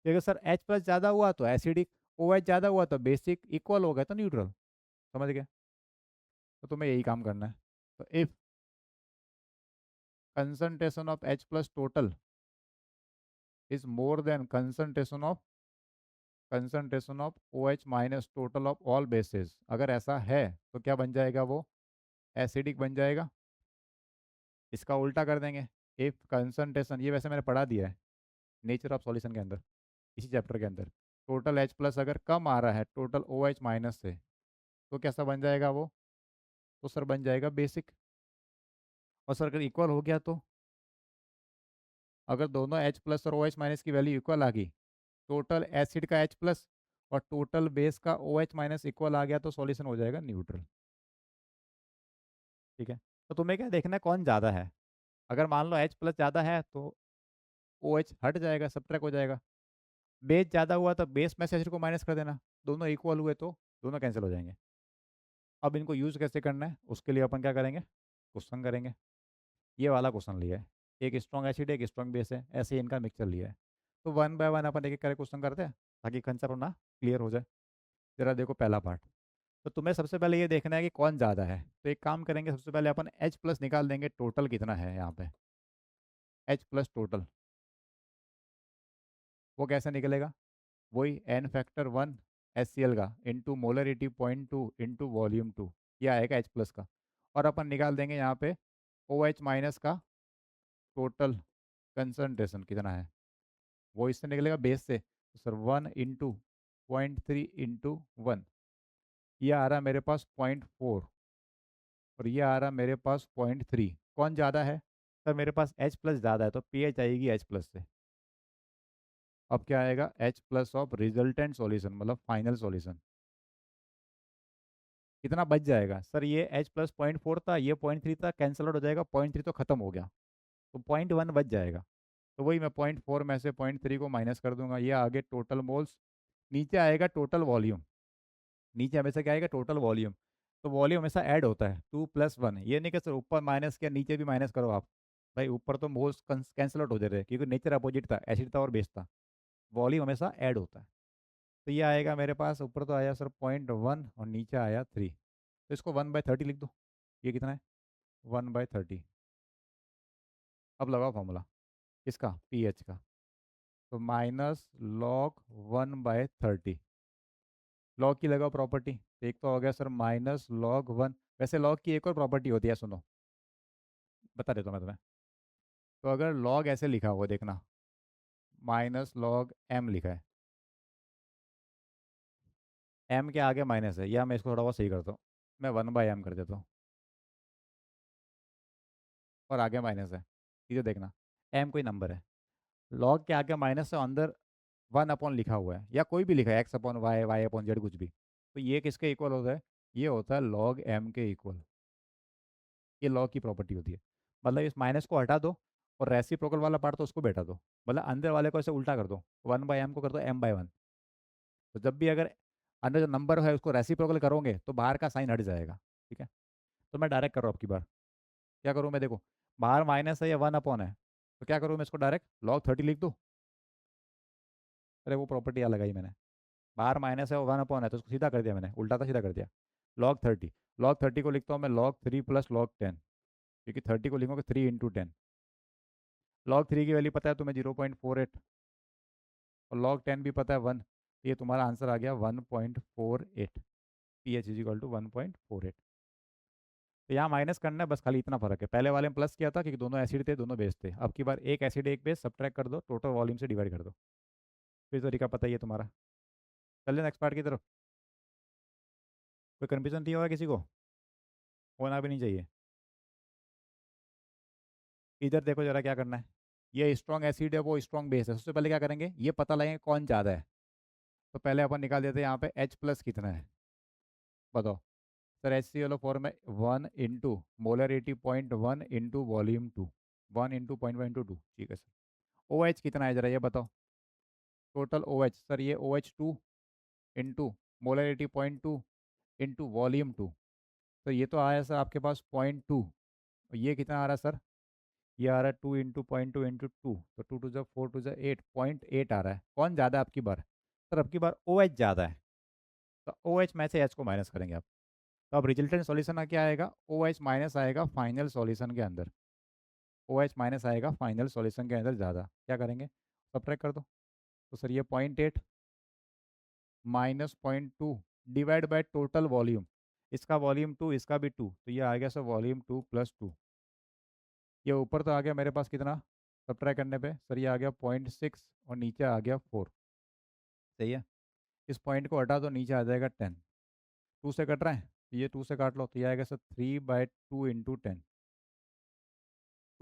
अगर सर H प्लस ज़्यादा हुआ तो एसिडिक, OH ज़्यादा हुआ तो बेसिक, इक्वल हो गया तो न्यूट्रल। समझ गए? तो तुम्हें यही काम करना है। तो if concentration of H plus total is more than concentration of OH minus total of all basis, अगर ऐसा है तो क्या बन जाएगा वो, एसिडिक बन जाएगा। इसका उल्टा कर देंगे, इफ कंसंट्रेशन, ये वैसे मैंने पढ़ा दिया है नेचर ऑफ सॉल्यूशन के अंदर, इसी चैप्टर के अंदर, टोटल H प्लस अगर कम आ रहा है टोटल OH माइनस से, तो कैसा बन जाएगा वो, तो सर बन जाएगा बेसिक। और सर अगर इक्वल हो गया तो, अगर दोनों H प्लस और OH माइनस की वैल्यू इक्वल आ गई, टोटल एसिड का H प्लस और टोटल बेस का OH माइनस इक्वल आ गया, तो सॉल्यूशन हो जाएगा न्यूट्रल। ठीक है, तो तुम्हें क्या देखना है, कौन ज़्यादा है। अगर मान लो H प्लस ज़्यादा है तो OH हट जाएगा, सब्ट्रैक्ट हो जाएगा। बेस ज़्यादा हुआ तो बेस में से एसिड को माइनस कर देना, दोनों इक्वल हुए तो दोनों कैंसिल हो जाएंगे। अब इनको यूज़ कैसे करना है, उसके लिए अपन क्या करेंगे, क्वेश्चन करेंगे। ये वाला क्वेश्चन लिया है, एक स्ट्रॉन्ग एसिड है एक स्ट्रॉन्ग बेस है, ऐसे ही इनका मिक्सचर लिया है। तो वन बाय वन अपन एक एक करके क्वेश्चन करते हैं ताकि कंसेप्ट अपना क्लियर हो जाए। जरा देखो पहला पार्ट। तो तुम्हें सबसे पहले ये देखना है कि कौन ज़्यादा है। तो एक काम करेंगे, सबसे पहले अपन H प्लस निकाल देंगे, टोटल कितना है यहाँ पे, H प्लस टोटल। वो कैसे निकलेगा, वही एन फैक्टर वन HCl का इंटू मोलरिटी 0.2 इंटू वॉल्यूम 2, ये आएगा H प्लस का। और अपन निकाल देंगे यहाँ पे OH माइनस का टोटल कंसनट्रेशन कितना है, वो इससे निकलेगा बेस से। तो सर 1 इंटू 0.3 इंटू 1, ये आ रहा है मेरे पास 0.4, और ये आ रहा है मेरे पास 0.3। कौन ज़्यादा है, सर मेरे पास H प्लस ज़्यादा है तो pH आएगी H प्लस से। अब क्या आएगा, H plus of resultant solution, मतलब फाइनल सॉल्यूशन, कितना बच जाएगा। सर ये H प्लस 0.4 था, ये 0.3 था, कैंसल आउट हो जाएगा, 0.3 तो खत्म हो गया, तो 0.1 बच जाएगा। तो वही मैं 0.4 में से 0.3 को माइनस कर दूंगा, ये आगे टोटल मोल्स, नीचे आएगा टोटल वॉल्यूम। नीचे हमेशा क्या आएगा, टोटल वॉल्यूम। तो वॉल्यूम हमेशा ऐड होता है 2 + 1, ये नहीं कि सर ऊपर माइनस किया नीचे भी माइनस करो आप। भाई ऊपर तो मोल्स कैंसिल आउट हो जा रहे हैं क्योंकि नेचर अपोजिट था, एसिड था और बेस था। वॉल्यूम हमेशा ऐड होता है। तो ये आएगा मेरे पास, ऊपर तो आया सर 0.1 और नीचे आया 3, तो इसको 1/30 लिख दो। ये कितना है, 1/30। अब लगाओ फॉर्मूला किसका, pH का। तो -log 1/30, लॉग की लगाओ प्रॉपर्टी। एक तो हो गया सर -log 1। वैसे लॉग की एक और प्रॉपर्टी होती है, सुनो बता देता हूँ मैं तुम्हें। तो अगर लॉग ऐसे लिखा हुआ देखना, -log m लिखा है, m के आगे माइनस है, या मैं इसको थोड़ा बहुत सही करता हूँ, मैं 1/m कर देता हूँ और आगे माइनस है। ये देखना, m कोई नंबर है, लॉग के आगे माइनस है, अंदर 1 अपॉन लिखा हुआ है, या कोई भी लिखा है x/y, y/z कुछ भी, तो ये किसके इक्वल होता है, ये होता है log m के इक्वल। ये लॉग की प्रॉपर्टी होती है। मतलब इस माइनस को हटा दो और रेसिप्रोकल वाला पार्ट तो उसको बैठा दो, मतलब अंदर वाले को ऐसे उल्टा कर दो, 1/m को कर दो m/1। तो जब भी अगर अंदर जो नंबर है उसको रेसिप्रोकल करोगे तो बाहर का साइन हट जाएगा। ठीक है, तो मैं डायरेक्ट कर रहा हूँ आपकी बार। क्या करूँ मैं, देखो बाहर माइनस है या 1 अपॉन है, तो क्या करूँ मैं, इसको डायरेक्ट log 30 लिख दूँ। अरे वो प्रॉपर्टी अलग आई मैंने, बाहर माइनस है और 1 अपॉन है तो उसको सीधा कर दिया मैंने, उल्टा था सीधा कर दिया। log 30 को लिखता हूँ मैं log 3 + log 10, क्योंकि 30 को लिखोगे 3 × 10। log 3 की वैल्यू पता है तुम्हें 0.48, और log 10 भी पता है 1। ये तुम्हारा आंसर आ गया 1.48, pH = 1.48। तो यहाँ माइनस करना है बस, खाली इतना फर्क है, पहले वाले में प्लस किया था क्योंकि दोनों एसिड थे दोनों बेस थे, अब की बार एक एसिड एक बेस सब्ट्रैक्ट कर दो, टोटल वॉल्यूम से डिवाइड कर दो। फिर तरीका पता ही है तुम्हारा। चलिए नेक्स्ट पार्ट की तरफ। कोई कन्फ्यूजन नहीं होगा किसी को, होना भी नहीं चाहिए। इधर देखो जरा क्या करना है, ये स्ट्रॉन्ग एसिड है वो स्ट्रॉन्ग बेस है। सबसे पहले क्या करेंगे, ये पता लगेंगे कौन ज़्यादा है। तो पहले अपन निकाल देते हैं यहाँ पे H प्लस कितना है, बताओ। सर HClO4 में 1 into molarity 0.1 into volume 2, 1 into 0.1 into 2, ठीक है सर। OH कितना है जरा ये बताओ, टोटल OH, सर ये OH 2 into molarity 0.2 into volume 2। तो ये तो आया सर आपके पास 0.2, और ये कितना आ रहा है सर, ये आ रहा है 2 इंटू 0.2 इंटू 2, तो 2 टू ज़ा 4 टू ज़ा 8, 0.8 आ रहा है। कौन ज़्यादा है आपकी बार? सर आपकी बार ओ एच ज़्यादा है, तो ओ एच में से एच को माइनस करेंगे आप। तो अब रिजल्टेंट सॉल्यूशन क्या आएगा, ओ एच माइनस आएगा फाइनल सॉल्यूशन के अंदर, ओ एच माइनस आएगा फाइनल सॉल्यूशन के अंदर ज़्यादा। क्या करेंगे, सब्ट्रैक्ट कर दो। तो सर ये 0.8 minus 0.2 divide by total volume, इसका वॉल्यूम 2, इसका भी 2, तो ये आ गया सर वॉल्यूम 2 + 2। ये ऊपर तो आ गया मेरे पास कितना, सब्ट्रैक्ट करने पे सर ये आ गया 0.6 और नीचे आ गया 4। सही है। इस पॉइंट को हटा दो, नीचे आ जाएगा 10। 2 से कट रहा है, तो ये 2 से काट लो, तो ये आएगा सर 3/2 × 10।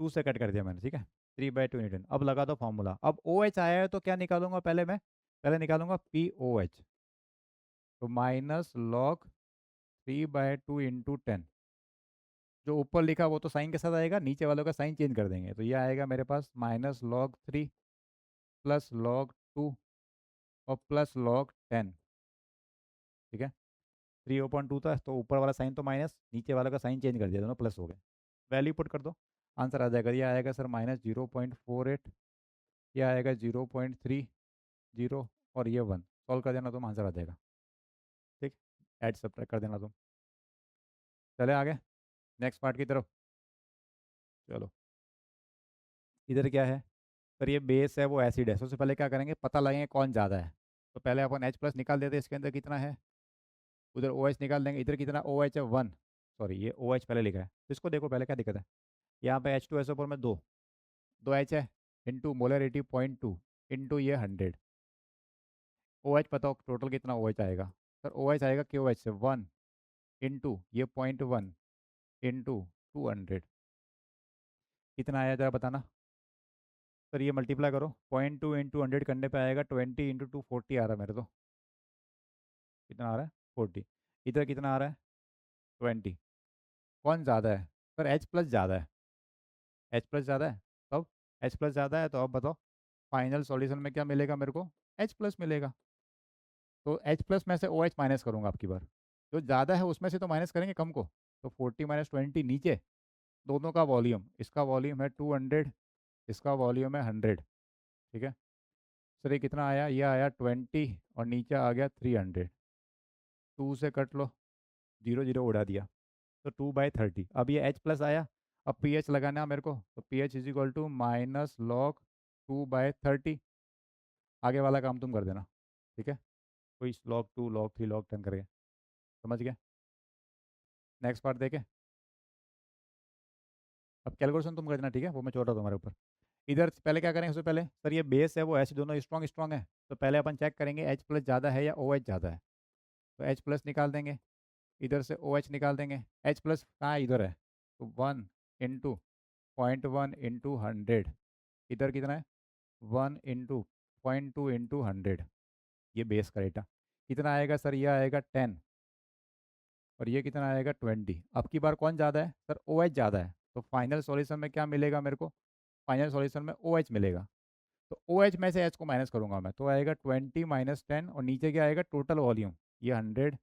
2 से कट कर दिया मैंने, ठीक है। 3/2 × 10। अब लगा दो फॉर्मूला। अब ओ एच आया है तो क्या निकालूंगा पहले मैं, पहले निकालूंगा पी ओ एच। तो -log 3/2 × 10। जो ऊपर लिखा वो तो साइन के साथ आएगा, नीचे वालों का साइन चेंज कर देंगे, तो ये आएगा मेरे पास -log 3 प्लस log 2 और प्लस log 10। ठीक है। 3/2 था तो ऊपर वाला साइन तो माइनस, नीचे वाला का साइन चेंज कर दिया, दोनों प्लस हो गए। वैल्यू पुट कर दो, आंसर आ जाएगा। ये आएगा सर -0.48, ये आएगा 0.30 और ये 1। सॉल्व कर देना तुम, आंसर आ जाएगा। ठीक, ऐड सब्ट्रैक्ट कर देना तुम। चले आगे नेक्स्ट पार्ट की तरफ। चलो, इधर क्या है सर, ये बेस है वो एसिड है। सबसे पहले क्या करेंगे, पता लगेंगे कौन ज़्यादा है। तो पहले अपन H+ निकाल देते हैं, इसके अंदर कितना है, उधर OH निकाल देंगे, इधर कितना OH है 1। सॉरी, ये OH पहले लिखा है, तो इसको देखो पहले क्या दिक्कत है। यहाँ पे H2SO4 में दो H है, इंटू मोलरिटी 0.2 इंटू ये 100। OH पता हो टोटल कितना OH आएगा, सर OH आएगा KOH से 1 इंटू ये 0.1 इंटू 200। कितना आया जरा बताना। सर ये मल्टीप्लाई करो, 0.2 इंटू 100 करने पे आएगा 20 × 2 40 आ रहा है मेरे तो। कितना आ रहा है, 40। इधर कितना आ रहा है, 20। कौन ज़्यादा है, सर H+ ज़्यादा है। H+ ज़्यादा है, तब H+ ज़्यादा है, तो अब बताओ फाइनल सॉल्यूशन में क्या मिलेगा मेरे को, H+ मिलेगा। तो H+ में से OH माइनस करूँगा आपकी बार, जो ज़्यादा है उसमें से तो माइनस करेंगे कम को। तो 40 - 20 नीचे, दोनों का वॉल्यूम, इसका वॉल्यूम है 200, इसका वॉल्यूम है 100। ठीक है। सर ये कितना आया, ये आया 20 और नीचे आ गया 300। 2 से कट लो, 0 0 उड़ा दिया, तो 2/30। अब ये H+ आया, अब pH लगाना है मेरे को, तो pH = -log 2/30। आगे वाला काम तुम कर देना, ठीक है। कोई log 2 log 3 log 10 करके, समझ गए। नेक्स्ट पार्ट देखे। अब कैलकुलेशन तुम कर देना, ठीक है, वो मैं छोड़ रहा हूँ तुम्हारे ऊपर। इधर पहले क्या करेंगे, उससे पहले सर ये बेस है वो ऐसे दोनों स्ट्रॉन्ग स्ट्रॉन्ग है, तो पहले अपन चेक करेंगे H+ ज़्यादा है या OH ज़्यादा है। तो H+ निकाल देंगे, इधर से OH निकाल देंगे। H+ कहाँ है, इधर है, तो 1 इंटू 0.1 इंटू 100। इधर कितना है, 1 इंटू 0.2 इंटू 100। ये बेस का डेटा कितना आएगा सर, ये आएगा 10 और ये कितना आएगा 20। अब की बार कौन ज़्यादा है, सर OH ज़्यादा है, तो फाइनल सॉल्यूशन में क्या मिलेगा मेरे को, फाइनल सॉल्यूशन में OH मिलेगा। तो OH में से H को माइनस करूंगा मैं, तो आएगा 20 - 10 और नीचे क्या आएगा टोटल वॉल्यूम, ये 100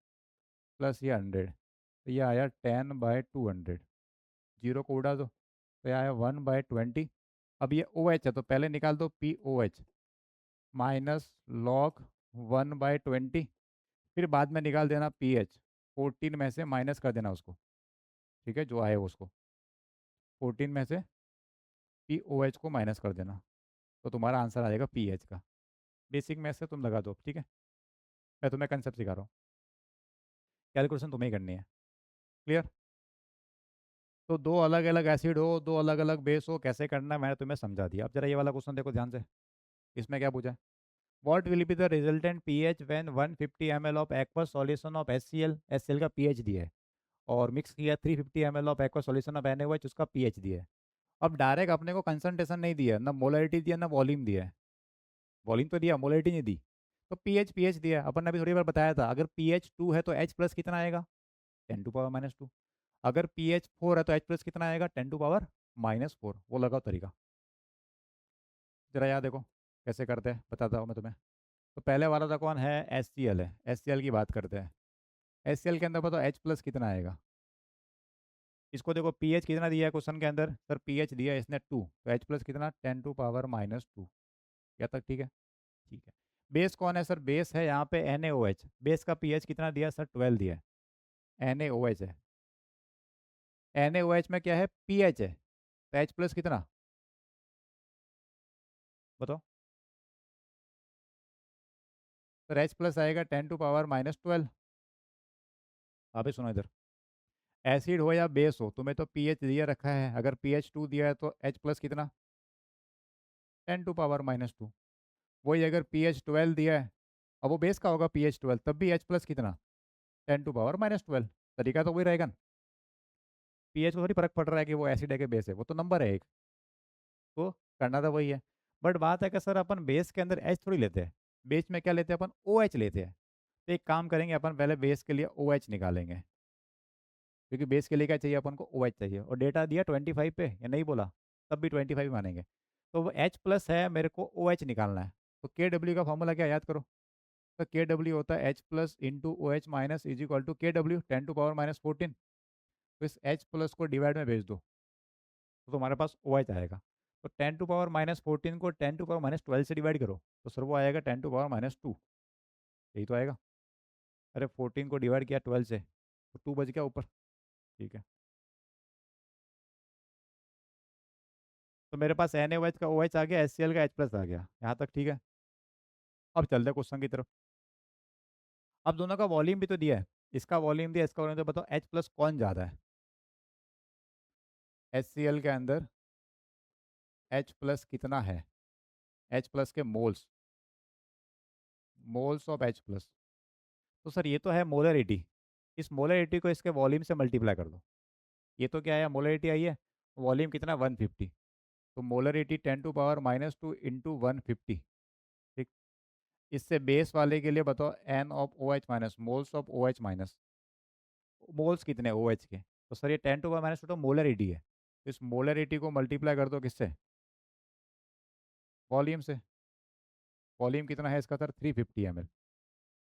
प्लस ये 100, तो ये आया 10/200। जीरो को उड़ा दो, तो ये आया 1/20। अब ये OH है तो पहले निकाल दो POH, -log 1/20। फिर बाद में निकाल देना pH, 14 में से माइनस कर देना उसको, ठीक है, जो आए उसको 14 में से POH को माइनस कर देना, तो तुम्हारा आंसर आ जाएगा pH का। बेसिक में से तुम लगा दो, ठीक है, मैं तुम्हें कंसेप्ट सिखा रहा हूँ, कैलकुलेशन तुम्हें ही करनी है। क्लियर। तो दो अलग अलग एसिड हो, दो अलग अलग बेस हो, कैसे करना है मैंने तुम्हें समझा दिया। अब जरा ये वाला क्वेश्चन देखो ध्यान से, इसमें क्या पूछा है, what will be the resultant pH when 150 ml of aqueous solution of HCl, HCl का pH दिया है, और मिक्स किया 350 ml of aqueous solution of NaOH, उसका pH दिया है। अब डायरेक्ट अपने को कंसंट्रेशन नहीं दिया, ना मोलरिटी दिया, ना वॉल्यूम दिया है। वॉल्यूम तो दिया, मोलरिटी नहीं दी। तो pH दिया है, अपन ने अभी थोड़ी बार बताया था, अगर pH 2 है तो H+ कितना आएगा, 10⁻²। अगर pH 4 है तो H+ कितना आएगा, 10⁻⁻4। वो लगाओ तरीका, जरा याद देखो कैसे करते हैं, बताता हूँ मैं तुम्हें। तो पहले वाला तो कौन है, HCl है, HCl की बात करते हैं। HCl के अंदर बताओ H प्लस कितना आएगा। इसको देखो pH कितना दिया है क्वेश्चन के अंदर, सर pH दिया है इसने 2, तो H प्लस कितना 10⁻⁻²। क्या तक ठीक है? ठीक है। बेस कौन है सर? बेस है यहाँ पे NaOH। बेस का pH कितना दिया सर? 12 दिया है। NaOH है। NaOH में क्या है? pH है। तो H प्लस कितना बताओ सर? H प्लस आएगा 10⁻⁻12। अभी सुनो इधर, एसिड हो या बेस हो, तुम्हें तो pH दिया रखा है। अगर pH 2 दिया है तो H प्लस कितना 10⁻⁻2। वही अगर pH 12 दिया है, अब वो बेस का होगा pH 12, तब भी H प्लस कितना 10⁻⁻12। तरीका तो वही रहेगा ना। pH को थोड़ी फर्क पड़ रहा है कि वो एसिड है कि बेस है, वो तो नंबर है एक, तो करना तो वही है। बट बात है कि सर अपन बेस के अंदर H थोड़ी लेते हैं, बेस में क्या लेते हैं अपन? OH लेते हैं। तो एक काम करेंगे अपन, पहले बेस के लिए OH निकालेंगे, क्योंकि बेस के लिए क्या चाहिए अपन को? OH चाहिए। और डेटा दिया 25 पे या नहीं बोला, तब भी 25 मानेंगे। तो वो H प्लस है, मेरे को OH निकालना है। तो KW का फॉर्मूला क्या याद करो। तो KW होता है H plus into OH minus is equal to KW 10⁻⁻14। तो इस H प्लस को डिवाइड में भेज दो तो तुम्हारे पास OH आएगा। तो 10⁻⁻14 को 10⁻⁻12 से डिवाइड करो तो सर वो आएगा 10⁻⁻2। यही तो आएगा। अरे 14 को डिवाइड किया 12 से तो 2 बच गया ऊपर। ठीक है, तो मेरे पास NaOH का OH आ गया, HCl का H प्लस आ गया। यहाँ तक ठीक है। अब चलते क्वेश्चन की तरफ। अब दोनों का वॉल्यूम भी तो दिया है, इसका वॉल्यूम दिया, इसका वॉल्यूम, तो बताओ H प्लस कौन ज़्यादा है? HCl के अंदर H प्लस कितना है? H प्लस के moles, moles of H plus. तो सर ये तो है मोलरिटी, इस मोलरिटी को इसके वॉल्यूम से मल्टीप्लाई कर दो। ये तो क्या है? मोलरिटी आई है। वॉल्यूम कितना? 150। तो मोलरिटी 10⁻⁻2 इंटू 150। ठीक। इससे बेस वाले के लिए बताओ N of OH minus, moles of OH minus, moles कितने OH के? तो सर ये 10⁻⁻2 तो मोलरिटी है। इस मोलरिटी को मल्टीप्लाई कर दो किससे? वॉल्यूम से। वॉल्यूम कितना है इसका सर? 350 ml।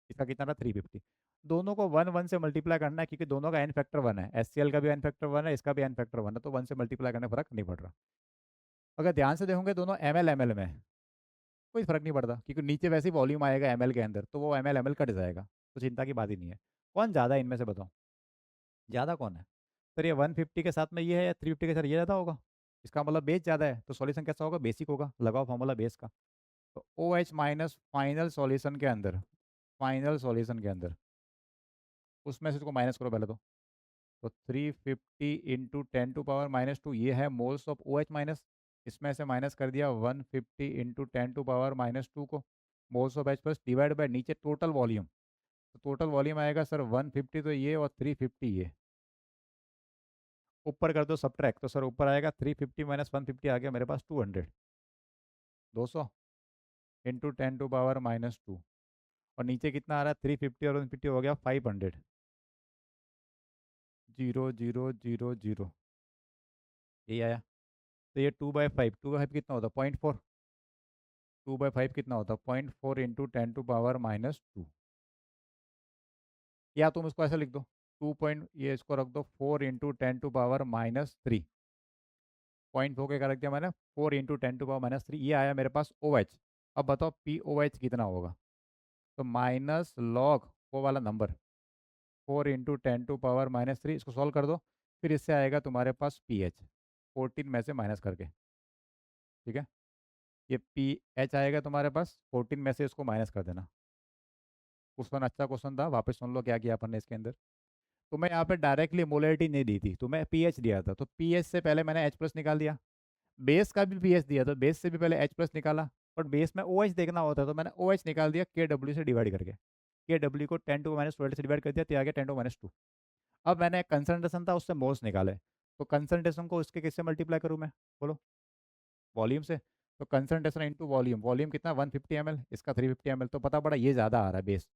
इसका कितना था? 350। दोनों को 1 1 से मल्टीप्लाई करना है, क्योंकि दोनों का एन फैक्टर 1 है। HCl का भी एन फैक्टर 1 है, इसका भी एन फैक्टर 1 है, तो 1 से मल्टीप्लाई करने फर्क नहीं पड़ रहा। अगर ध्यान से देखोगे दोनों ml में, कोई फर्क नहीं पड़ता, क्योंकि नीचे वैसे ही वॉल्यूम आएगा ml के अंदर, तो वो ml कट जाएगा, तो चिंता की बात ही नहीं है। कौन ज़्यादा है इनमें से बताओ? ज़्यादा कौन है? सर ये 150 के साथ में ये है, या 350 के साथ ये ज़्यादा होगा? इसका मतलब बेस ज़्यादा है, तो सॉल्यूशन कैसा होगा? बेसिक होगा। लगाओ फॉर्मूला बेस का। तो OH माइनस फाइनल सॉल्यूशन के अंदर, फाइनल सॉल्यूशन के अंदर उसमें से इसको माइनस करो पहले तो 350 इंटू 10⁻⁻2 ये है मोल्स ऑफ OH माइनस। इसमें से माइनस कर दिया 150 इंटू 10⁻⁻2 को, moles of H plus divide by नीचे टोटल वॉल्यूम। तो टोटल वॉल्यूम आएगा सर 150, तो ये और 350 ये। ऊपर कर दो सब्ट्रैक्ट, तो सर ऊपर आएगा 350 माइनस 150 आ गया मेरे पास 200। 200 इंटू 10⁻⁻2, और नीचे कितना आ रहा है? 350 और 150 हो गया 500। 0 0 0 0 यही आया। तो ये 2/5, 2/5 कितना होता है? 0.4। 2/5 कितना होता है? 0.4 इंटू 10⁻⁻2। या तुम इसको ऐसे लिख दो, टू पॉइंट, ये इसको रख दो 4 इंटू 10⁻⁻3। 0.4 के क्या रख दिया मैंने? 4 इंटू 10⁻⁻3, ये आया मेरे पास OH। अब बताओ POH कितना होगा? तो माइनस लॉग वो वाला नंबर 4 इंटू 10⁻⁻3, इसको सॉल्व कर दो, फिर इससे आएगा तुम्हारे पास pH 14 में से माइनस करके। ठीक है, ये pH आएगा तुम्हारे पास 14 में से, इसको माइनस कर देना। क्वेश्चन अच्छा क्वेश्चन था, वापस सुन लो क्या किया अपन ने इसके अंदर। तो मैं यहाँ पे डायरेक्टली मोलरिटी नहीं दी थी, तो मैं पीएच दिया था, तो पीएच से पहले मैंने H प्लस निकाल दिया। बेस का भी पीएच दिया था, बेस से भी पहले H प्लस निकाला। बट बेस में OH देखना होता है, तो मैंने OH निकाल दिया KW से डिवाइड करके। KW को 10⁻12 से डिवाइड कर दिया, तो आ गया 10⁻2। अब मैंने कंसनट्रेशन था उससे मोल्स निकाले, तो कंसनट्रेशन को उसके किससे मल्टीप्लाई करूँ मैं? बोलो। वॉल्यूम से। तो कंसनट्रेशन इंटू वॉल्यूम, वॉल्यूम कितना? 150 ml, इसका 350 ml, तो पता पड़ा ये ज़्यादा आ रहा है बेस।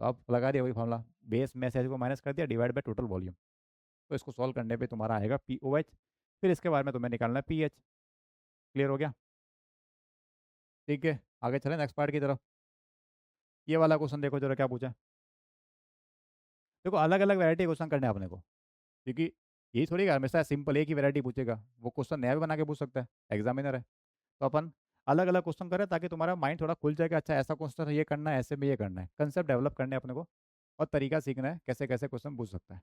तो आप लगा दिया वही फॉर्मूला, बेस में से को माइनस कर दिया, डिवाइड बाय टोटल वॉल्यूम। तो इसको सॉल्व करने पे तुम्हारा आएगा POH। फिर इसके बाद में तुम्हें निकालना है pH। क्लियर हो गया? ठीक है, आगे चलें नेक्स्ट पार्ट की तरफ। ये वाला क्वेश्चन देखो जरा क्या पूछा है। देखो अलग अलग वैरायटी क्वेश्चन करने हैं अपने को, क्योंकि ये थोड़ी हमेशा सिंपल एक ही वैरायटी पूछेगा, वो क्वेश्चन नया भी बना के पूछ सकता है, एग्जामिनर है। तो अपन अलग अलग क्वेश्चन करें ताकि तुम्हारा माइंड थोड़ा खुल जाए कि अच्छा ऐसा क्वेश्चन ये करना है, ऐसे में ये करना है, कंसेप्ट डेवलप करने हैं अपने को, और तरीका सीखना है कैसे कैसे क्वेश्चन पूछ सकता है।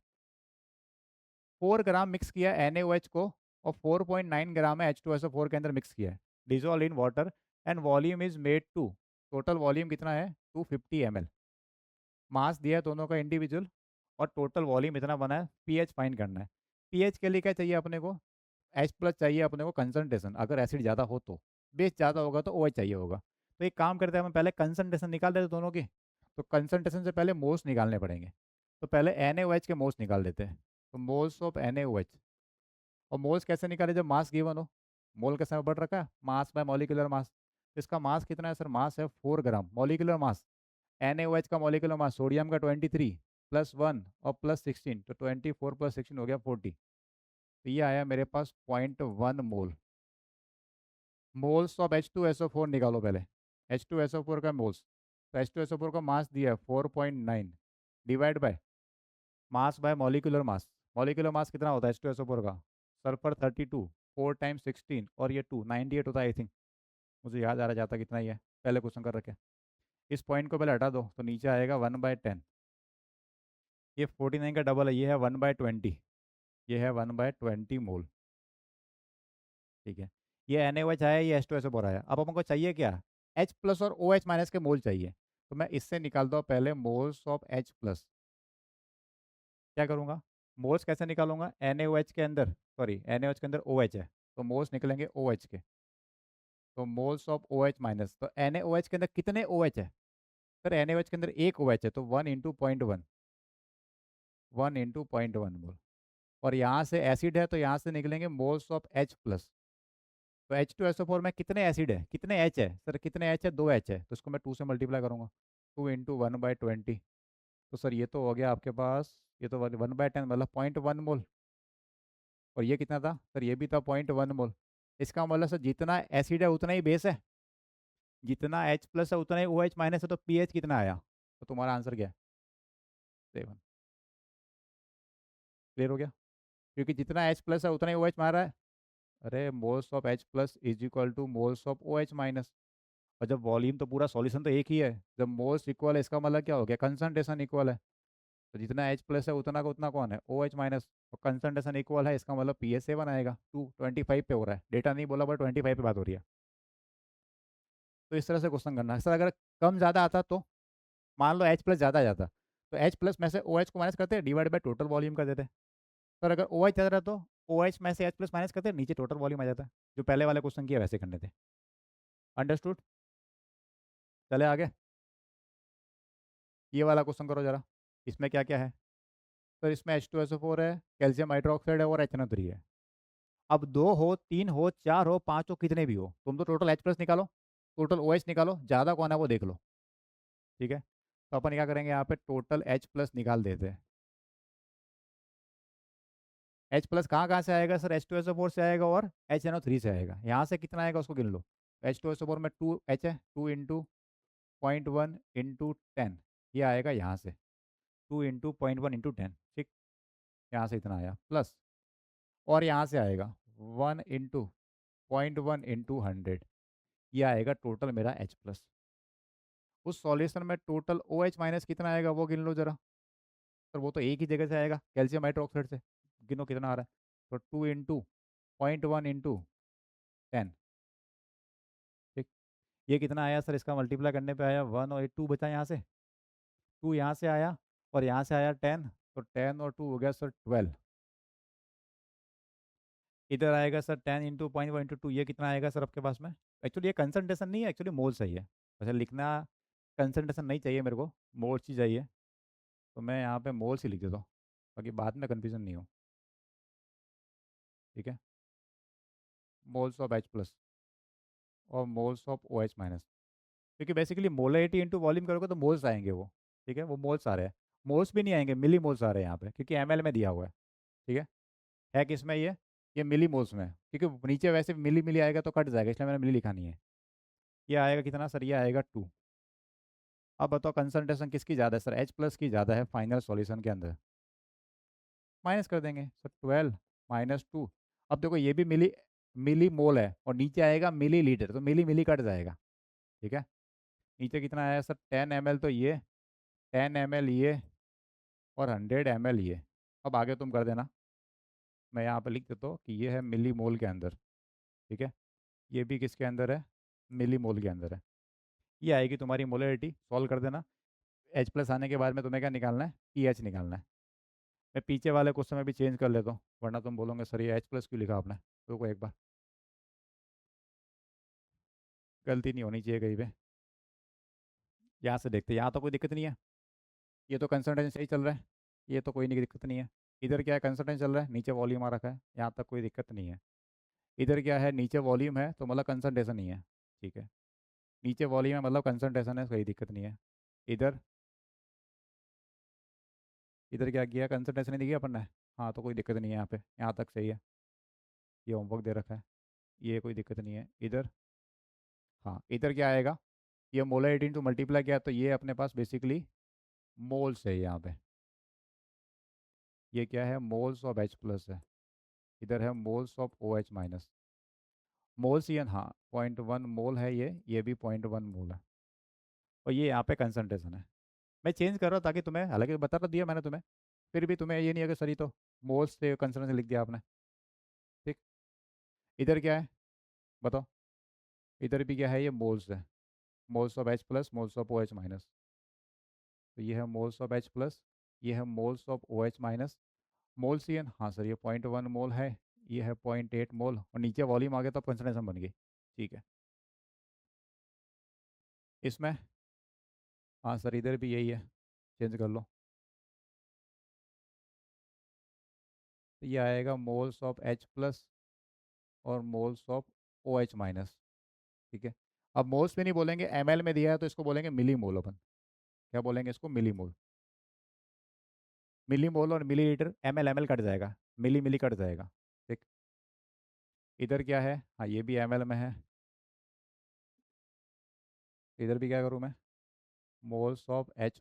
4 ग्राम मिक्स किया NaOH को, और 4.9 ग्राम है H2SO4 के अंदर मिक्स किया है, dissolve in water, and volume is made to, total volume कितना है 250 ml, मास दिया है दोनों का इंडिविजुअल, और टोटल वॉल्यूम इतना बना है, पीएच फाइंड करना है। पीएच के लिए क्या चाहिए अपने को, H प्लस चाहिए अपने को कंसनट्रेशन, अगर एसिड ज़्यादा हो तो, बेस ज़्यादा होगा तो OH चाहिए होगा। तो एक काम करते हैं, हम पहले कंसनट्रेशन निकाल देते दोनों की। तो कंसनट्रेशन से पहले मोल्स निकालने पड़ेंगे, तो पहले NaOH के मोल्स निकाल देते हैं। तो मोल्स ऑफ NaOH, और मोल्स कैसे निकाले, जब मास गिवन हो, मोल के समय बढ़ रखा है मास बाय मॉलिक्यूलर मास। इसका मास कितना है सर, मास है 4 ग्राम, मॉलिक्यूलर मास NaOH का मॉलिक्यूलर मास सोडियम का 23 प्लस 1 और प्लस 16, तो 24 प्लस 16 हो गया 40। तो ये आया मेरे पास 0.1 मोल। मोल्स ऑफ H2SO4 निकालो पहले, H2SO4 का मोल्स। तो H2SO4 का मास दिया है 4.9, divide by mass by molecular mass. Molecular mass कितना होता है H2SO4 का, सल्फर 32, 4 टाइम्स 16 और ये 2, 98 होता है आई थिंक, मुझे याद आ रहा जाता कितना ही है, पहले क्वेश्चन कर रखे। इस पॉइंट को पहले हटा दो, तो नीचे आएगा 1/10। ये 49 का डबल है, ये है 1/20, ये है 1/20 मोल। ठीक है, ये NaOH आया, ये H2SO4 आया। अब हमको चाहिए क्या, H प्लस और OH माइनस के मोल चाहिए। तो मैं इससे निकालता हूँ पहले मोल्स ऑफ H प्लस। क्या करूँगा, मोल्स कैसे निकालूंगा, NaOH के अंदर, सॉरी NaOH के अंदर OH है, तो मोल्स निकलेंगे OH के। तो मोल्स ऑफ OH माइनस, तो NaOH के अंदर कितने OH है सर, NaOH के अंदर एक OH है, तो 1 × 0.1, 1 × 0.1 मोल। और यहाँ से एसिड है, तो यहाँ से निकलेंगे मोल्स ऑफ H प्लस। तो H2SO4 में कितने एसिड है, कितने H है सर, कितने H है, 2 H है, तो इसको मैं 2 से मल्टीप्लाई करूँगा, 2 × 1/20। तो सर ये तो हो गया आपके पास, ये तो 1/10 मतलब 0.1 मोल। और ये कितना था सर, ये भी था 0.1 मोल। इसका मतलब सर जितना एसिड है उतना ही बेस है, जितना H प्लस है उतना ही OH माइनस है, तो pH कितना आया, तो तुम्हारा आंसर क्या है, 7। क्लियर हो गया, क्योंकि जितना H प्लस है उतना ही OH मार रहा है। अरे moles of H plus is equal two moles of OH minus. और जब वॉल्यूम तो पूरा सॉल्यूशन तो एक ही है, जब मोल्स इक्वल है इसका मतलब क्या हो गया, कंसंट्रेशन इक्वल है। तो जितना H प्लस है उतना का उतना कौन है, OH माइनस, और कंसंट्रेशन इक्वल है, इसका मतलब PH7 आएगा। 225 पे हो रहा है, डेटा नहीं बोला, बट 25 पे बात हो रही है। तो इस तरह से क्वेश्चन करना है सर। अगर कम ज़्यादा आता तो, मान लो H प्लस ज़्यादा आ जाता, तो H प्लस में से OH को माइनस करते, डिवाइड बाई टोटल वॉल्यूम कर देते। सर अगर OH ज़्यादा रहा तो OH में से H प्लस माइनस करते, नीचे टोटल वॉल्यूम आ जाता, जो पहले वाले क्वेश्चन किया वैसे करने थे। अंडरस्टूड, चले आगे। ये वाला क्वेश्चन करो जरा, इसमें क्या क्या है। तो इसमें H2SO4 है, कैल्शियम हाइड्रोक्साइड है, और HNO3 है। अब 2 हो, 3 हो, 4 हो, 5 हो, कितने भी हो, तुम तो टोटल H प्लस निकालो, टोटल OH निकालो, ज़्यादा कौन है वो देख लो। ठीक है, तो अपन क्या करेंगे, यहाँ पे टोटल H प्लस निकाल देते हैं। H प्लस कहाँ कहाँ से आएगा सर, H2SO4 से आएगा और HNO3 से आएगा। यहाँ से कितना आएगा उसको गिन लो। H2SO4 में 2H है, 2 × 0.1 × 10, ये आएगा यहाँ से, 2 × 0.1 × 10। ठीक, यहाँ से इतना आया प्लस, और यहाँ से आएगा 1 × 0.1 × 100, ये आएगा टोटल मेरा H प्लस। उस सॉल्यूशन में टोटल OH माइनस कितना आएगा वो गिन लो जरा। सर वो तो एक ही जगह से आएगा, कैल्शियम हाइड्रोक्साइड से, गिनो कितना आ रहा है। तो 2 × 0.1 × 10। ठीक, ये कितना आया सर, इसका मल्टीप्लाई करने पे आया 1, और 2 बचा यहाँ से, 2 यहाँ से आया, और यहाँ से आया 10, तो 10 और 2 हो गया सर 12। इधर आएगा सर 10 × 0.1 × 2, ये कितना आएगा सर आपके पास में। एक्चुअली ये कंसंट्रेशन नहीं है, एक्चुअली मोल सही है, वैसे लिखना कंसंट्रेशन नहीं चाहिए मेरे को, मोल्स ही चाहिए, तो मैं यहाँ पे मोल्स ही लिख देता हूँ, ताकि बाद में कन्फ्यूजन नहीं हो। ठीक है, मोल्स ऑफ H प्लस और मोल्स ऑफ OH माइनस, क्योंकि बेसिकली मोलरिटी इंटू वॉल्यूम करोगे तो मोल्स आएंगे वो। ठीक है, वो मोल्स आ रहे हैं, मोल्स भी नहीं आएंगे, मिली मोल्स आ रहे हैं यहाँ पे, क्योंकि ML में दिया हुआ है। ठीक है किसमें ये मिली मोल्स में है, क्योंकि नीचे वैसे मिली मिली आएगा तो कट जाएगा, इसलिए मैंने मिली लिखा नहीं है। ये आएगा कितना सर, ये आएगा 2। अब बताओ कंसंट्रेशन किसकी ज़्यादा है सर, H+ की ज़्यादा है फाइनल सॉल्यूशन के अंदर। माइनस कर देंगे सर, 12 - 2। अब देखो ये भी मिली मिली मोल है और नीचे आएगा मिली लीटर, तो मिली मिली कट जाएगा। ठीक है, नीचे कितना आया सर, 10 ml, तो ये 10 ml ये और 100 ml ये। अब आगे तुम कर देना, मैं यहाँ पे लिख देता हूँ कि ये है मिली मोल के अंदर। ठीक है, ये भी किसके अंदर है, मिली मोल के अंदर है। ये आएगी तुम्हारी मोलरिटी, सॉल्व कर देना। H+ आने के बाद में तुम्हें क्या निकालना है, पीएच निकालना है। मैं पीछे वाले क्वेश्चन में भी चेंज कर लेता हूँ, वरना तुम बोलोगे सर ये H+ क्यों लिखा आपने। रुको एक बार, गलती नहीं होनी चाहिए कहीं पे। यहाँ से देखते हैं, यहाँ तो कोई दिक्कत नहीं है, ये तो कंसल्टेंसी सही चल रहा है, ये तो कोई नहीं दिक्कत नहीं है। इधर क्या है, कंसल्टेंसी चल रहा है, नीचे वॉल्यूम आ रखा है, यहाँ तक कोई दिक्कत नहीं है। इधर क्या है, नीचे वॉल्यूम है तो मतलब कंसंट्रेशन नहीं है। ठीक है, नीचे वॉल्यूम है मतलब कंसंट्रेशन है, कोई दिक्कत नहीं है। इधर इधर क्या किया, कंसंट्रेशन नहीं दिया अपन ने। हाँ तो कोई दिक्कत नहीं है यहाँ पे, यहाँ तक सही है। ये होमवर्क दे रखा है, ये कोई दिक्कत नहीं है। इधर हाँ, इधर क्या आएगा, ये मोलर 18 टू मल्टीप्लाई किया तो ये अपने पास बेसिकली मोल्स है यहाँ पे। ये क्या है, मोल्स ऑफ H+ है। इधर है मोल्स ऑफ OH-। मोल्स ये हाँ 0.1 मोल है, ये भी 0.1 मोल है। और ये यहाँ पे कंसंट्रेशन है। मैं चेंज कर रहा हूँ ताकि तुम्हें, हालांकि बता तो दिया मैंने तुम्हें, फिर भी तुम्हें ये नहीं है कि सर ये तो मोल्स से कंसंट्रेशन लिख दिया आपने। ठीक, इधर क्या है बताओ, इधर भी क्या है, ये मोल्स है, moles of H+, moles of OH-। तो ये है मोल्स ऑफ H+, ये है moles of OH-। Mole C N, हाँ सर ये 0.1 मोल है, ये है 0.8 मोल, और नीचे वॉल्यूम आ गया तो कंसंट्रेशन बन गई। ठीक है, इसमें हाँ सर इधर भी यही है, चेंज कर लो। तो ये आएगा मोल्स ऑफ H+ और मोल्स ऑफ OH-। ठीक है, अब मोल्स में नहीं बोलेंगे, ml में दिया है तो इसको बोलेंगे मिली मोल अपन। क्या बोलेंगे इसको, मिली मोल। मिली मोल और मिली लीटर, ml कट जाएगा, मिली मिली कट जाएगा। ठीक, इधर क्या है, हाँ ये भी ml में है। इधर भी क्या करूँ मैं, moles of H+,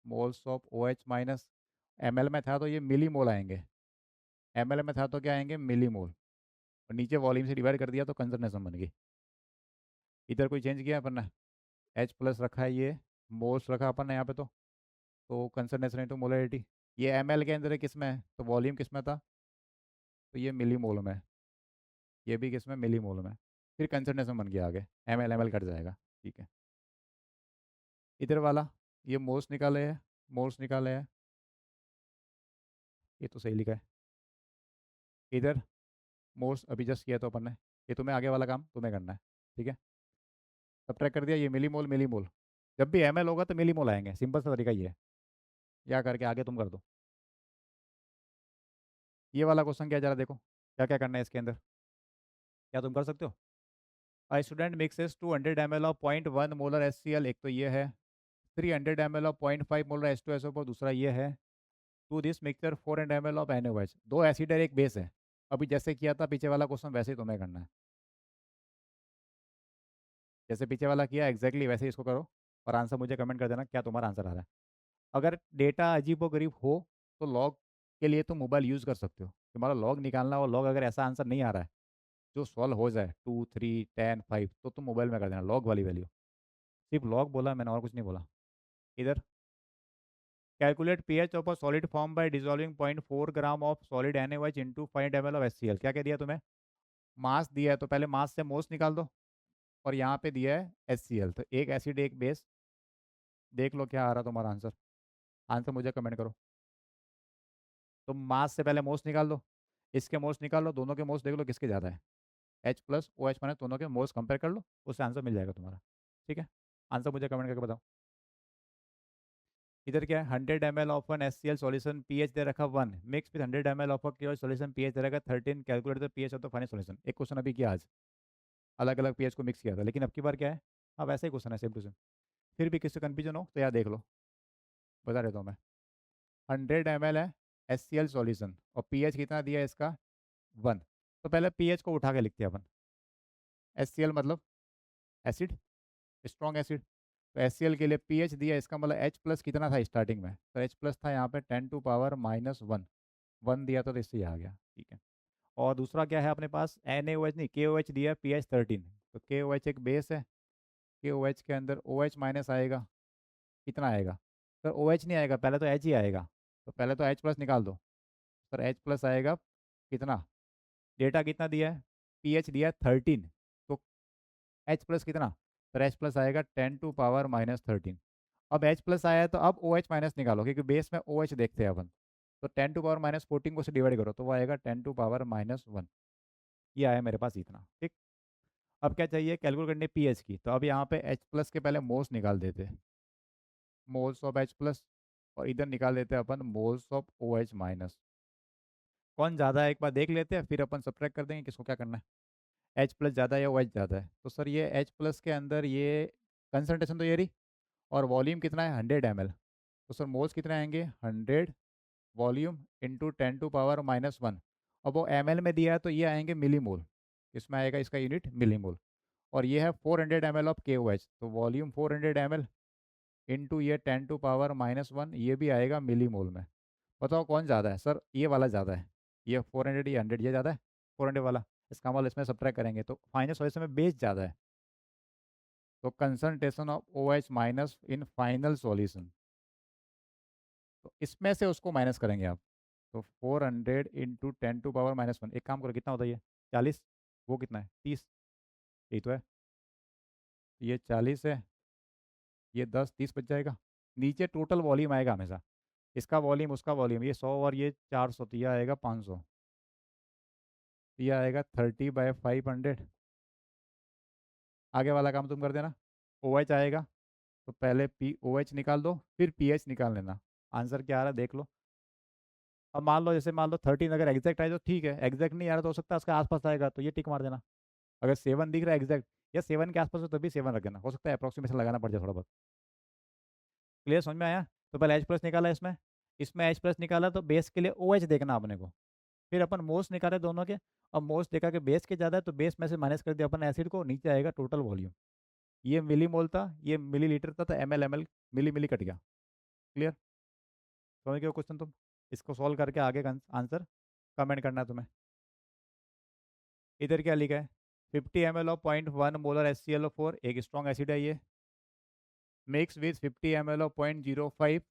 moles of OH-। ml में था तो ये मिली मोल आएंगे, ml में था तो क्या आएंगे, मिली मोल। और नीचे वॉल्यूम से डिवाइड कर दिया तो कंसंट्रेशन बन गई। इधर कोई चेंज किया अपन ने, H+ रखा है, ये मोल्स रखा अपन ने यहाँ पे, तो कंसंट्रेशन इंटू मोलरिटी। ये ml के अंदर है, किस में है, तो वॉल्यूम किस में था, तो ये मिली मोल में है। ये भी किस में, मिली मोल में। फिर कंसंट्रेशन बन गया आगे, ml कट जाएगा। ठीक है, इधर वाला ये मोल्स निकाले हैं, मोल्स निकाले हैं, ये तो सही लिखा है। इधर मोल्स अभी जस्ट किया तो अपन ने, ये तुम्हें आगे वाला काम तुम्हें करना है। ठीक है, सब्ट्रैक्ट कर दिया, ये मिली मोल मिली मोल। जब भी ml होगा तो मिली मोल आएंगे, सिंपल सा तरीका ये है। या करके आगे तुम कर दो। ये वाला क्वेश्चन क्या है, जरा देखो क्या क्या करना है इसके अंदर, क्या तुम कर सकते हो। Student mixes 200 ml of 0.1 molar HCl, एक तो ये है। 300 ml ऑफ 0.5 मोलर H2SO4, दूसरा ये है। To this mixture 400 ml of NaOH, दो एसिड है एक बेस है। अभी जैसे किया था पीछे वाला क्वेश्चन वैसे ही तुम्हें करना है, जैसे पीछे वाला किया एग्जैक्टली वैसे ही इसको करो। और आंसर मुझे कमेंट कर देना क्या तुम्हारा आंसर आ रहा है। अगर डेटा अजीबोगरीब हो तो लॉग के लिए तुम मोबाइल यूज़ कर सकते हो, तुम्हारा लॉग निकालना हो, लॉग अगर ऐसा आंसर नहीं आ रहा है जो सॉल्व हो जाए 2 3 10 5, तो तुम मोबाइल में कर देना लॉग वाली वैल्यू। सिर्फ लॉग बोला मैंने, और कुछ नहीं बोला। इधर calculate pH of a solid form by dissolving 0.4 gram of solid NaOH into 5 ml of HCl। क्या कह दिया तुम्हें, मास दिया है तो पहले मास से मोस निकाल दो, और यहाँ पे दिया है HCl, तो एक एसिड एक बेस। देख लो क्या आ रहा तुम्हारा आंसर, आंसर मुझे कमेंट करो। तो मास से पहले मोस निकाल दो, इसके मोस निकाल लो, दोनों के मोस देख लो किसके ज़्यादा है। H+OH दोनों के मोस कंपेयर कर लो, उससे आंसर मिल जाएगा तुम्हारा। ठीक है, आंसर मुझे कमेंट करके बताओ। इधर क्या है, 100 ml of one HCl solution, pH दे रखा 1, mix with 100 ml of a solution, pH दे रखा 13, calculate the pH of the final solution. एक क्वेश्चन अभी किया आज, अलग अलग पीएच को मिक्स किया था, लेकिन अब की बार क्या है, अब ऐसा ही क्वेश्चन है सेम टू सेम। फिर भी किसी कन्फ्यूजन हो तो यार देख लो, बता देता हूँ मैं। 100 ml है HCl सॉल्यूशन और पीएच कितना दिया है इसका, 1। तो पहले पीएच को उठा के लिखते हैं अपन। HCl मतलब एसिड, स्ट्रॉन्ग एसिड। तो HCl के लिए pH दिया, इसका मतलब H प्लस कितना था स्टार्टिंग में, तो H प्लस था यहाँ पे 10⁻⁻1, 1 दिया था तो इससे ही आ गया, ठीक है। और दूसरा क्या है अपने पास, NaOH नहीं KOH दिया, pH 13, तो KOH एक बेस है, KOH के अंदर OH माइनस आएगा, कितना आएगा सर, OH नहीं आएगा, पहले तो H ही आएगा, तो पहले तो H प्लस निकाल दो सर, H प्लस आएगा कितना, डेटा कितना दिया है, pH दिया है 13, तो H प्लस कितना, सर H प्लस आएगा 10⁻⁻13। अब H प्लस आया है तो अब OH माइनस निकालो, क्योंकि बेस में OH देखते हैं अपन, तो 10⁻⁻14 को से डिवाइड करो तो वो आएगा 10⁻⁻1, ये आया मेरे पास इतना, ठीक। अब क्या चाहिए, कैलकुलेट करनी pH की, तो अब यहाँ पे H प्लस के पहले मोल्स निकाल देते हैं, मोल्स ऑफ H प्लस, और इधर निकाल देते हैं अपन मोल्स ऑफ OH माइनस, कौन ज़्यादा है एक बार देख लेते हैं, फिर अपन सब्ट्रैक्ट कर देंगे किसको क्या करना है, H प्लस ज़्यादा है या OH ज़्यादा है, तो सर ये H प्लस के अंदर ये कंसनट्रेशन तो ये रही, और वॉल्यूम कितना है 100 ml, तो सर मोल्स कितने आएंगे 100 वॉल्यूम इंटू 10⁻⁻1, अब वो ml में दिया है तो ये आएंगे मिलीमोल, इसमें आएगा इसका यूनिट मिलीमोल, और ये है 400 ml ऑफ KOH, तो वॉल्यूम 400 ml इंटू ये 10⁻⁻1, ये भी आएगा मिलीमोल में। बताओ कौन ज़्यादा है सर, ये वाला ज़्यादा है, ये 400 या 100, ये ज़्यादा है 400 वाला, इसका मतलब इसमें सब्ट्रैक्ट करेंगे तो फाइनल सॉल्यूशन में बेस ज़्यादा है, तो concentration of OH minus in final solution, तो इसमें से उसको माइनस करेंगे आप, तो 400 इंटू 10⁻⁻1, एक काम करो कितना होता है ये 40, वो कितना है 30, यही तो है, ये 40 है, ये 10 30 बच जाएगा, नीचे टोटल वॉल्यूम आएगा हमेशा, इसका वॉल्यूम उसका वॉल्यूम, ये 100 और ये 400, तो ये आएगा 500, ये आएगा 30/500, आगे वाला काम तुम कर देना। OH आएगा, तो पहले OH निकाल दो, फिर pH निकाल लेना, आंसर क्या आ रहा है देख लो। अब मान लो जैसे मान लो 13 अगर एग्जैक्ट आए तो ठीक है, एग्जैक्ट नहीं आ रहा तो हो सकता है उसके आसपास आएगा, तो ये टिक मार देना। अगर 7 दिख रहा है एग्जैक्ट या 7 के आसपास हो तभी 7 रख देना, हो सकता है अप्रोक्सीमेशन लगाना पड़ जाए थोड़ा बहुत। क्लियर, समझ में आया, तो पहले H प्लस निकाला, इसमें इसमें H प्लस निकाला तो बेस के लिए OH देखना अपने को, फिर अपन मोल्स निकाले दोनों के, अब मोल्स देखा कि बेस के ज़्यादा है तो बेस में से माइनस कर दिया अपन एसिड को, नीचे आएगा टोटल वॉल्यूम, ये मिली मोल था, ये मिली लीटर था, तो ml मिली मिली कट गया। क्लियर, समझ गए क्वेश्चन तुम, इसको सॉल्व करके आगे का आंसर कमेंट करना है तुम्हें। इधर क्या लिखा है, 50 ml ऑफ 0.1 मोलर HClO4, एक स्ट्रॉन्ग एसिड है ये, मिक्स विथ 50 ml ऑफ 0.05,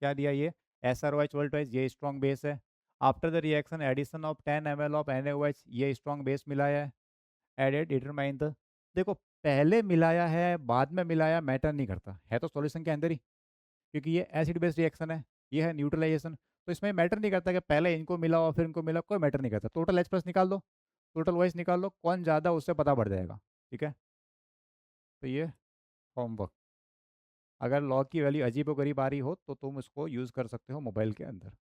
क्या दिया ये SROH वोल्टेज, ये स्ट्रॉन्ग बेस है। After the reaction addition of 10 ml of NaOH, ये स्ट्रॉन्ग बेस मिलाया है, एडेड डिटरमाइन द, देखो पहले मिलाया है बाद में मिलाया मैटर नहीं करता है, तो सॉल्यूशन के अंदर ही, क्योंकि ये एसिड बेस्ड रिएक्शन है, ये है न्यूट्रलाइजेशन, तो इसमें मैटर नहीं करता कि पहले इनको मिला और फिर इनको मिला, कोई मैटर नहीं करता, टोटल H प्लस निकाल दो, टोटल OH निकाल लो, कौन ज़्यादा उससे पता पड़ जाएगा, ठीक है। तो ये होमवर्क, अगर लॉग की वैल्यू अजीबोगरीब आ रही हो तो तुम उसको यूज़ कर सकते हो मोबाइल के अंदर,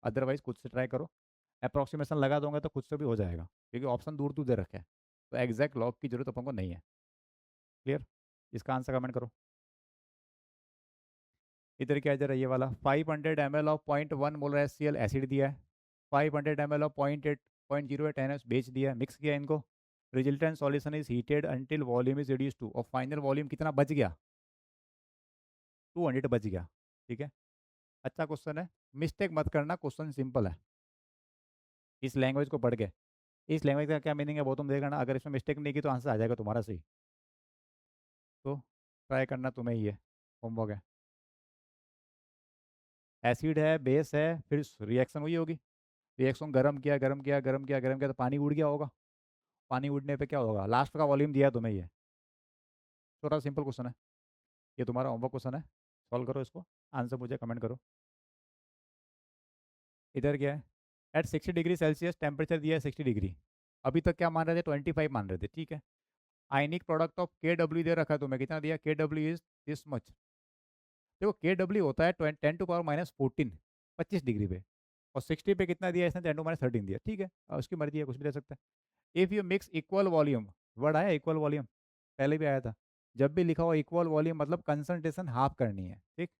अदरवाइज खुद से ट्राई करो, अप्रॉक्सीमेशन लगा दूंगा तो खुद से भी हो जाएगा, क्योंकि ऑप्शन दूर दूर दे रखे हैं, तो एग्जैक्ट लॉग की जरूरत अपन को नहीं है। क्लियर, इसका आंसर कमेंट करो। इधर क्या इधर है ये वाला, 500 ml of 0.1 molar HCl acid दिया है, 500 ml ऑफ 0.8 NH बेच दिया है, मिक्स किया इनको, resultant solution is heated until volume is reduce to, और फाइनल वॉल्यूम कितना बच गया 200 बच गया, ठीक है। अच्छा क्वेश्चन है, मिस्टेक मत करना, क्वेश्चन सिंपल है, इस लैंग्वेज को पढ़ के, इस लैंग्वेज का क्या मीनिंग है वो तुम देख लेना, अगर इसमें मिस्टेक नहीं की तो आंसर आ जाएगा तुम्हारा सही, तो ट्राई करना तुम्हें ही है, होमवर्क है। एसिड है, बेस है, फिर रिएक्शन हुई होगी, रिएक्शन गर्म किया गर्म किया गर्म किया गर्म किया तो पानी उड़ गया होगा, पानी उड़ने पे क्या होगा, लास्ट का वॉल्यूम दिया है तुम्हें ये, छोटा सिंपल क्वेश्चन है, ये तुम्हारा होमवर्क क्वेश्चन है, सॉल्व करो इसको, आंसर मुझे कमेंट करो। इधर क्या है, एट 60 डिग्री सेल्सियस टेम्परेचर दिया है 60 डिग्री, अभी तक क्या मान रहे थे 25 मान रहे थे, ठीक है। आयनिक प्रोडक्ट ऑफ KW दे रखा है तुम्हें, कितना दिया, KW इज दिस मच, देखो KW होता है 10⁻⁻14, 25 डिग्री पे, और 60 पे कितना दिया इसने 10⁻13 दिया, ठीक है, उसकी मर्जी है कुछ भी दे सकता है। If you mix equal volume, word आया इक्वल वॉल्यूम, पहले भी आया था, जब भी लिखा हो इक्वल वॉल्यूम मतलब कंसंट्रेशन हाफ करनी है, ठीक।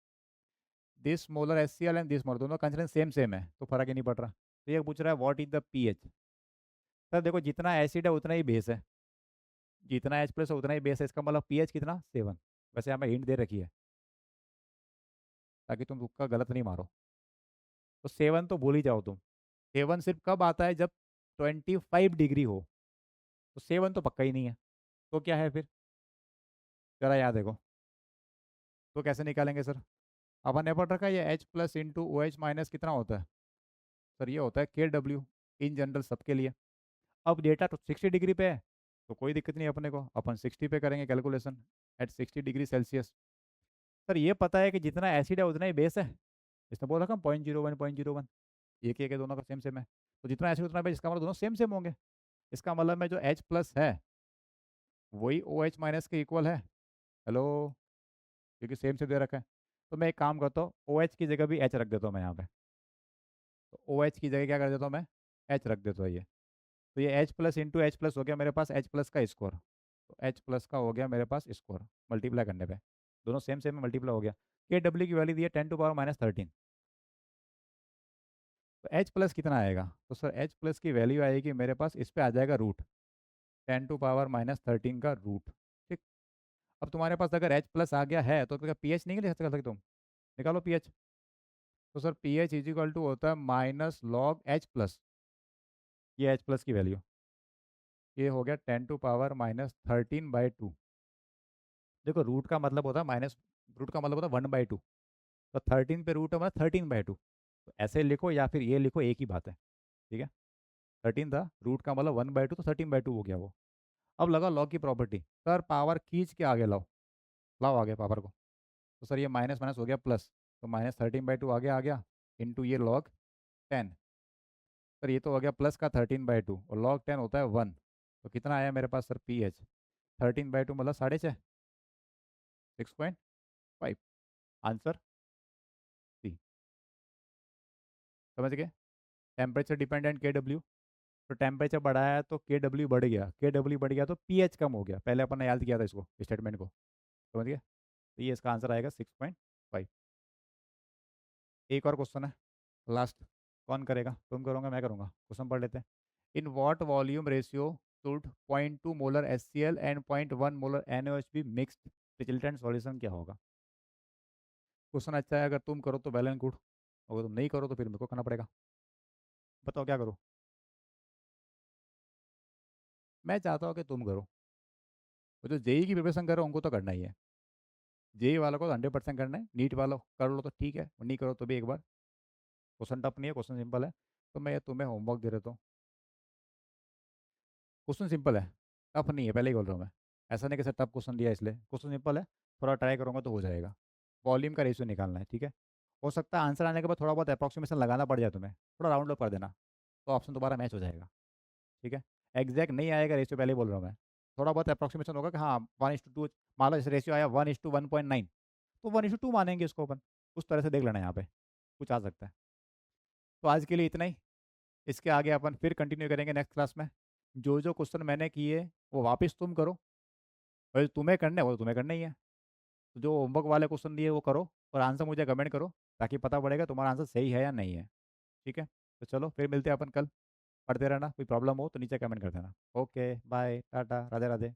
This molar HCl and this molar, दोनों कंसंट्रेशन सेम सेम है तो फर्क ही नहीं पड़ रहा, तो ये पूछ रहा है what is the pH, sir देखो जितना एसिड है उतना ही बेस है, जितना H प्लस है उतना ही बेस है, इसका मतलब pH कितना 7, वैसे यहाँ पे हिंट दे रखी है ताकि तुम तुक्का गलत नहीं मारो। तो 7 तो भूल ही जाओ तुम। 7 सिर्फ कब आता है, जब 25 डिग्री हो। तो 7 तो पक्का ही नहीं है। तो क्या है फिर, जरा याद देखो। तो कैसे निकालेंगे सर? अपन ने पढ़ रखा है ये H plus into O H minus कितना होता है सर, ये होता है के डब्ल्यू, इन जनरल सबके लिए। अब डेटा तो 60 डिग्री पे है, तो कोई दिक्कत नहीं अपने को, अपन 60 पे करेंगे calculation at 60 degree Celsius. Sir ये पता है कि जितना एसिड है उतना ही बेस है। इसने बोला था 0.01 0.01, एक है दोनों का सेम सेम है। तो जितना एसिड उतना बेस, इसका मतलब दोनों सेम सेम होंगे। इसका मतलब में जो H प्लस है वही ओ एच माइनस के इक्वल है। हेलो, क्योंकि सेम से दे रखा है। तो मैं एक काम करता हूँ, ओ एच की जगह भी एच रख देता हूँ मैं यहाँ पे। तो ओ एच की जगह क्या कर देता हूँ मैं, एच रख देता हूँ ये। तो ये H plus into H plus हो गया मेरे पास एच प्लस का स्कोर। तो एच प्लस का हो गया मेरे पास स्कोर मल्टीप्लाई करने पे, दोनों सेम सेम में मल्टीप्लाई हो गया। के डब्ल्यू की वैल्यू दी है 10⁻−13। तो एच प्लस कितना आएगा, तो सर एच प्लस की वैल्यू आएगी मेरे पास, इस पे आ जाएगा रूट, 10⁻−13 का रूट। ठीक। अब तुम्हारे पास अगर एच प्लस आ गया है तो क्या पी एच नहीं ले सकते तुम, निकालो पी एच। तो sir P H is equal to होता है माइनस लॉग एच प्लस, ये एच प्लस की वैल्यू, ये हो गया 10⁻−13/2। देखो रूट का मतलब होता है माइनस, रूट का मतलब होता है 1/2। तो 13 पे रूट है मतलब 13/2। तो ऐसे लिखो या फिर ये लिखो, एक ही बात है। ठीक है, 13 था, रूट का मतलब 1/2, तो 13/2 हो गया वो। अब लगाओ लॉग की प्रॉपर्टी, सर पावर खींच के आगे लाओ, लाओ आगे पावर को। तो सर ये माइनस माइनस हो गया प्लस, तो -13/2 आगे आ गया, इंटू ये लॉग 10। सर ये तो हो गया प्लस का 13/2, और लॉग 10 होता है 1। तो कितना आया मेरे पास सर पी एच, 13/2 मतलब 6.5, 6.5। Answer C. समझ गए? Temperature dependent K W. तो टेम्परेचर बढ़ाया तो के डब्ल्यू बढ़ गया, के डब्ल्यू बढ़ गया तो पी एच कम हो गया। पहले अपन ने याद किया था इसको, स्टेटमेंट को। समझ गए? तो ये इसका आंसर आएगा 6.5। एक और क्वेश्चन है, लास्ट। कौन करेगा, तुम करोगे मैं करूँगा? क्वेश्चन पढ़ लेते हैं। In what volume ratio should 0.2 molar H C L and 0.1 molar N O H be mixed resultant solution क्या होगा? क्वेश्चन अच्छा है, अगर तुम करो तो वेल एंड गुड, अगर तुम नहीं करो तो फिर मेरे को करना पड़ेगा। बताओ क्या करो। मैं चाहता हूँ कि तुम करो, वो जो जेई की प्रिपरेशन करो उनको तो करना ही है। जेई वालों को 100% करना है, नीट वालों कर लो तो ठीक है, और नहीं करो तो भी एक बार। क्वेश्चन टफ नहीं है, क्वेश्चन सिंपल है। तो मैं तुम्हें होमवर्क दे देता हूँ। क्वेश्चन सिंपल है, टफ नहीं है, पहले ही बोल रहा हूँ मैं। ऐसा नहीं कि सर टफ क्वेश्चन दिया इसलिए, क्वेश्चन सिंपल है। थोड़ा ट्राई करूँगा तो हो जाएगा। वॉल्यूम का रेशियो निकालना है, ठीक है। हो सकता है आंसर आने के बाद थोड़ा बहुत अप्रॉक्सीमेशन लगाना पड़ जाए तुम्हें, थोड़ा राउंड अप कर देना, तो ऑप्शन दोबारा मैच हो जाएगा। ठीक है। एग्जैक्ट नहीं आएगा रेशियो, पहले ही बोल रहा हूँ मैं। थोड़ा बहुत अप्रॉक्सीमेशन होगा कि हाँ 1:2, मान लो जैसे रेशियो आया 1:1.9, तो 1:2 मानेंगे इसको अपन। उस तरह से देख लेना, यहाँ पे कुछ आ सकता है। तो आज के लिए इतना ही। इसके आगे अपन फिर कंटिन्यू करेंगे नेक्स्ट क्लास में। जो जो क्वेश्चन मैंने किए वो वापस तुम करो, और तुम्हें करना है वो तो तुम्हें करना ही है। तो जो होमवर्क वाले क्वेश्चन दिए वो करो, और आंसर मुझे कमेंट करो, ताकि पता पड़ेगा तुम्हारा आंसर सही है या नहीं है। ठीक है, तो चलो फिर मिलते हैं अपन कल। पढ़ते रहना, कोई प्रॉब्लम हो तो नीचे कमेंट कर देना। Okay bye tata, Radhe Radhe.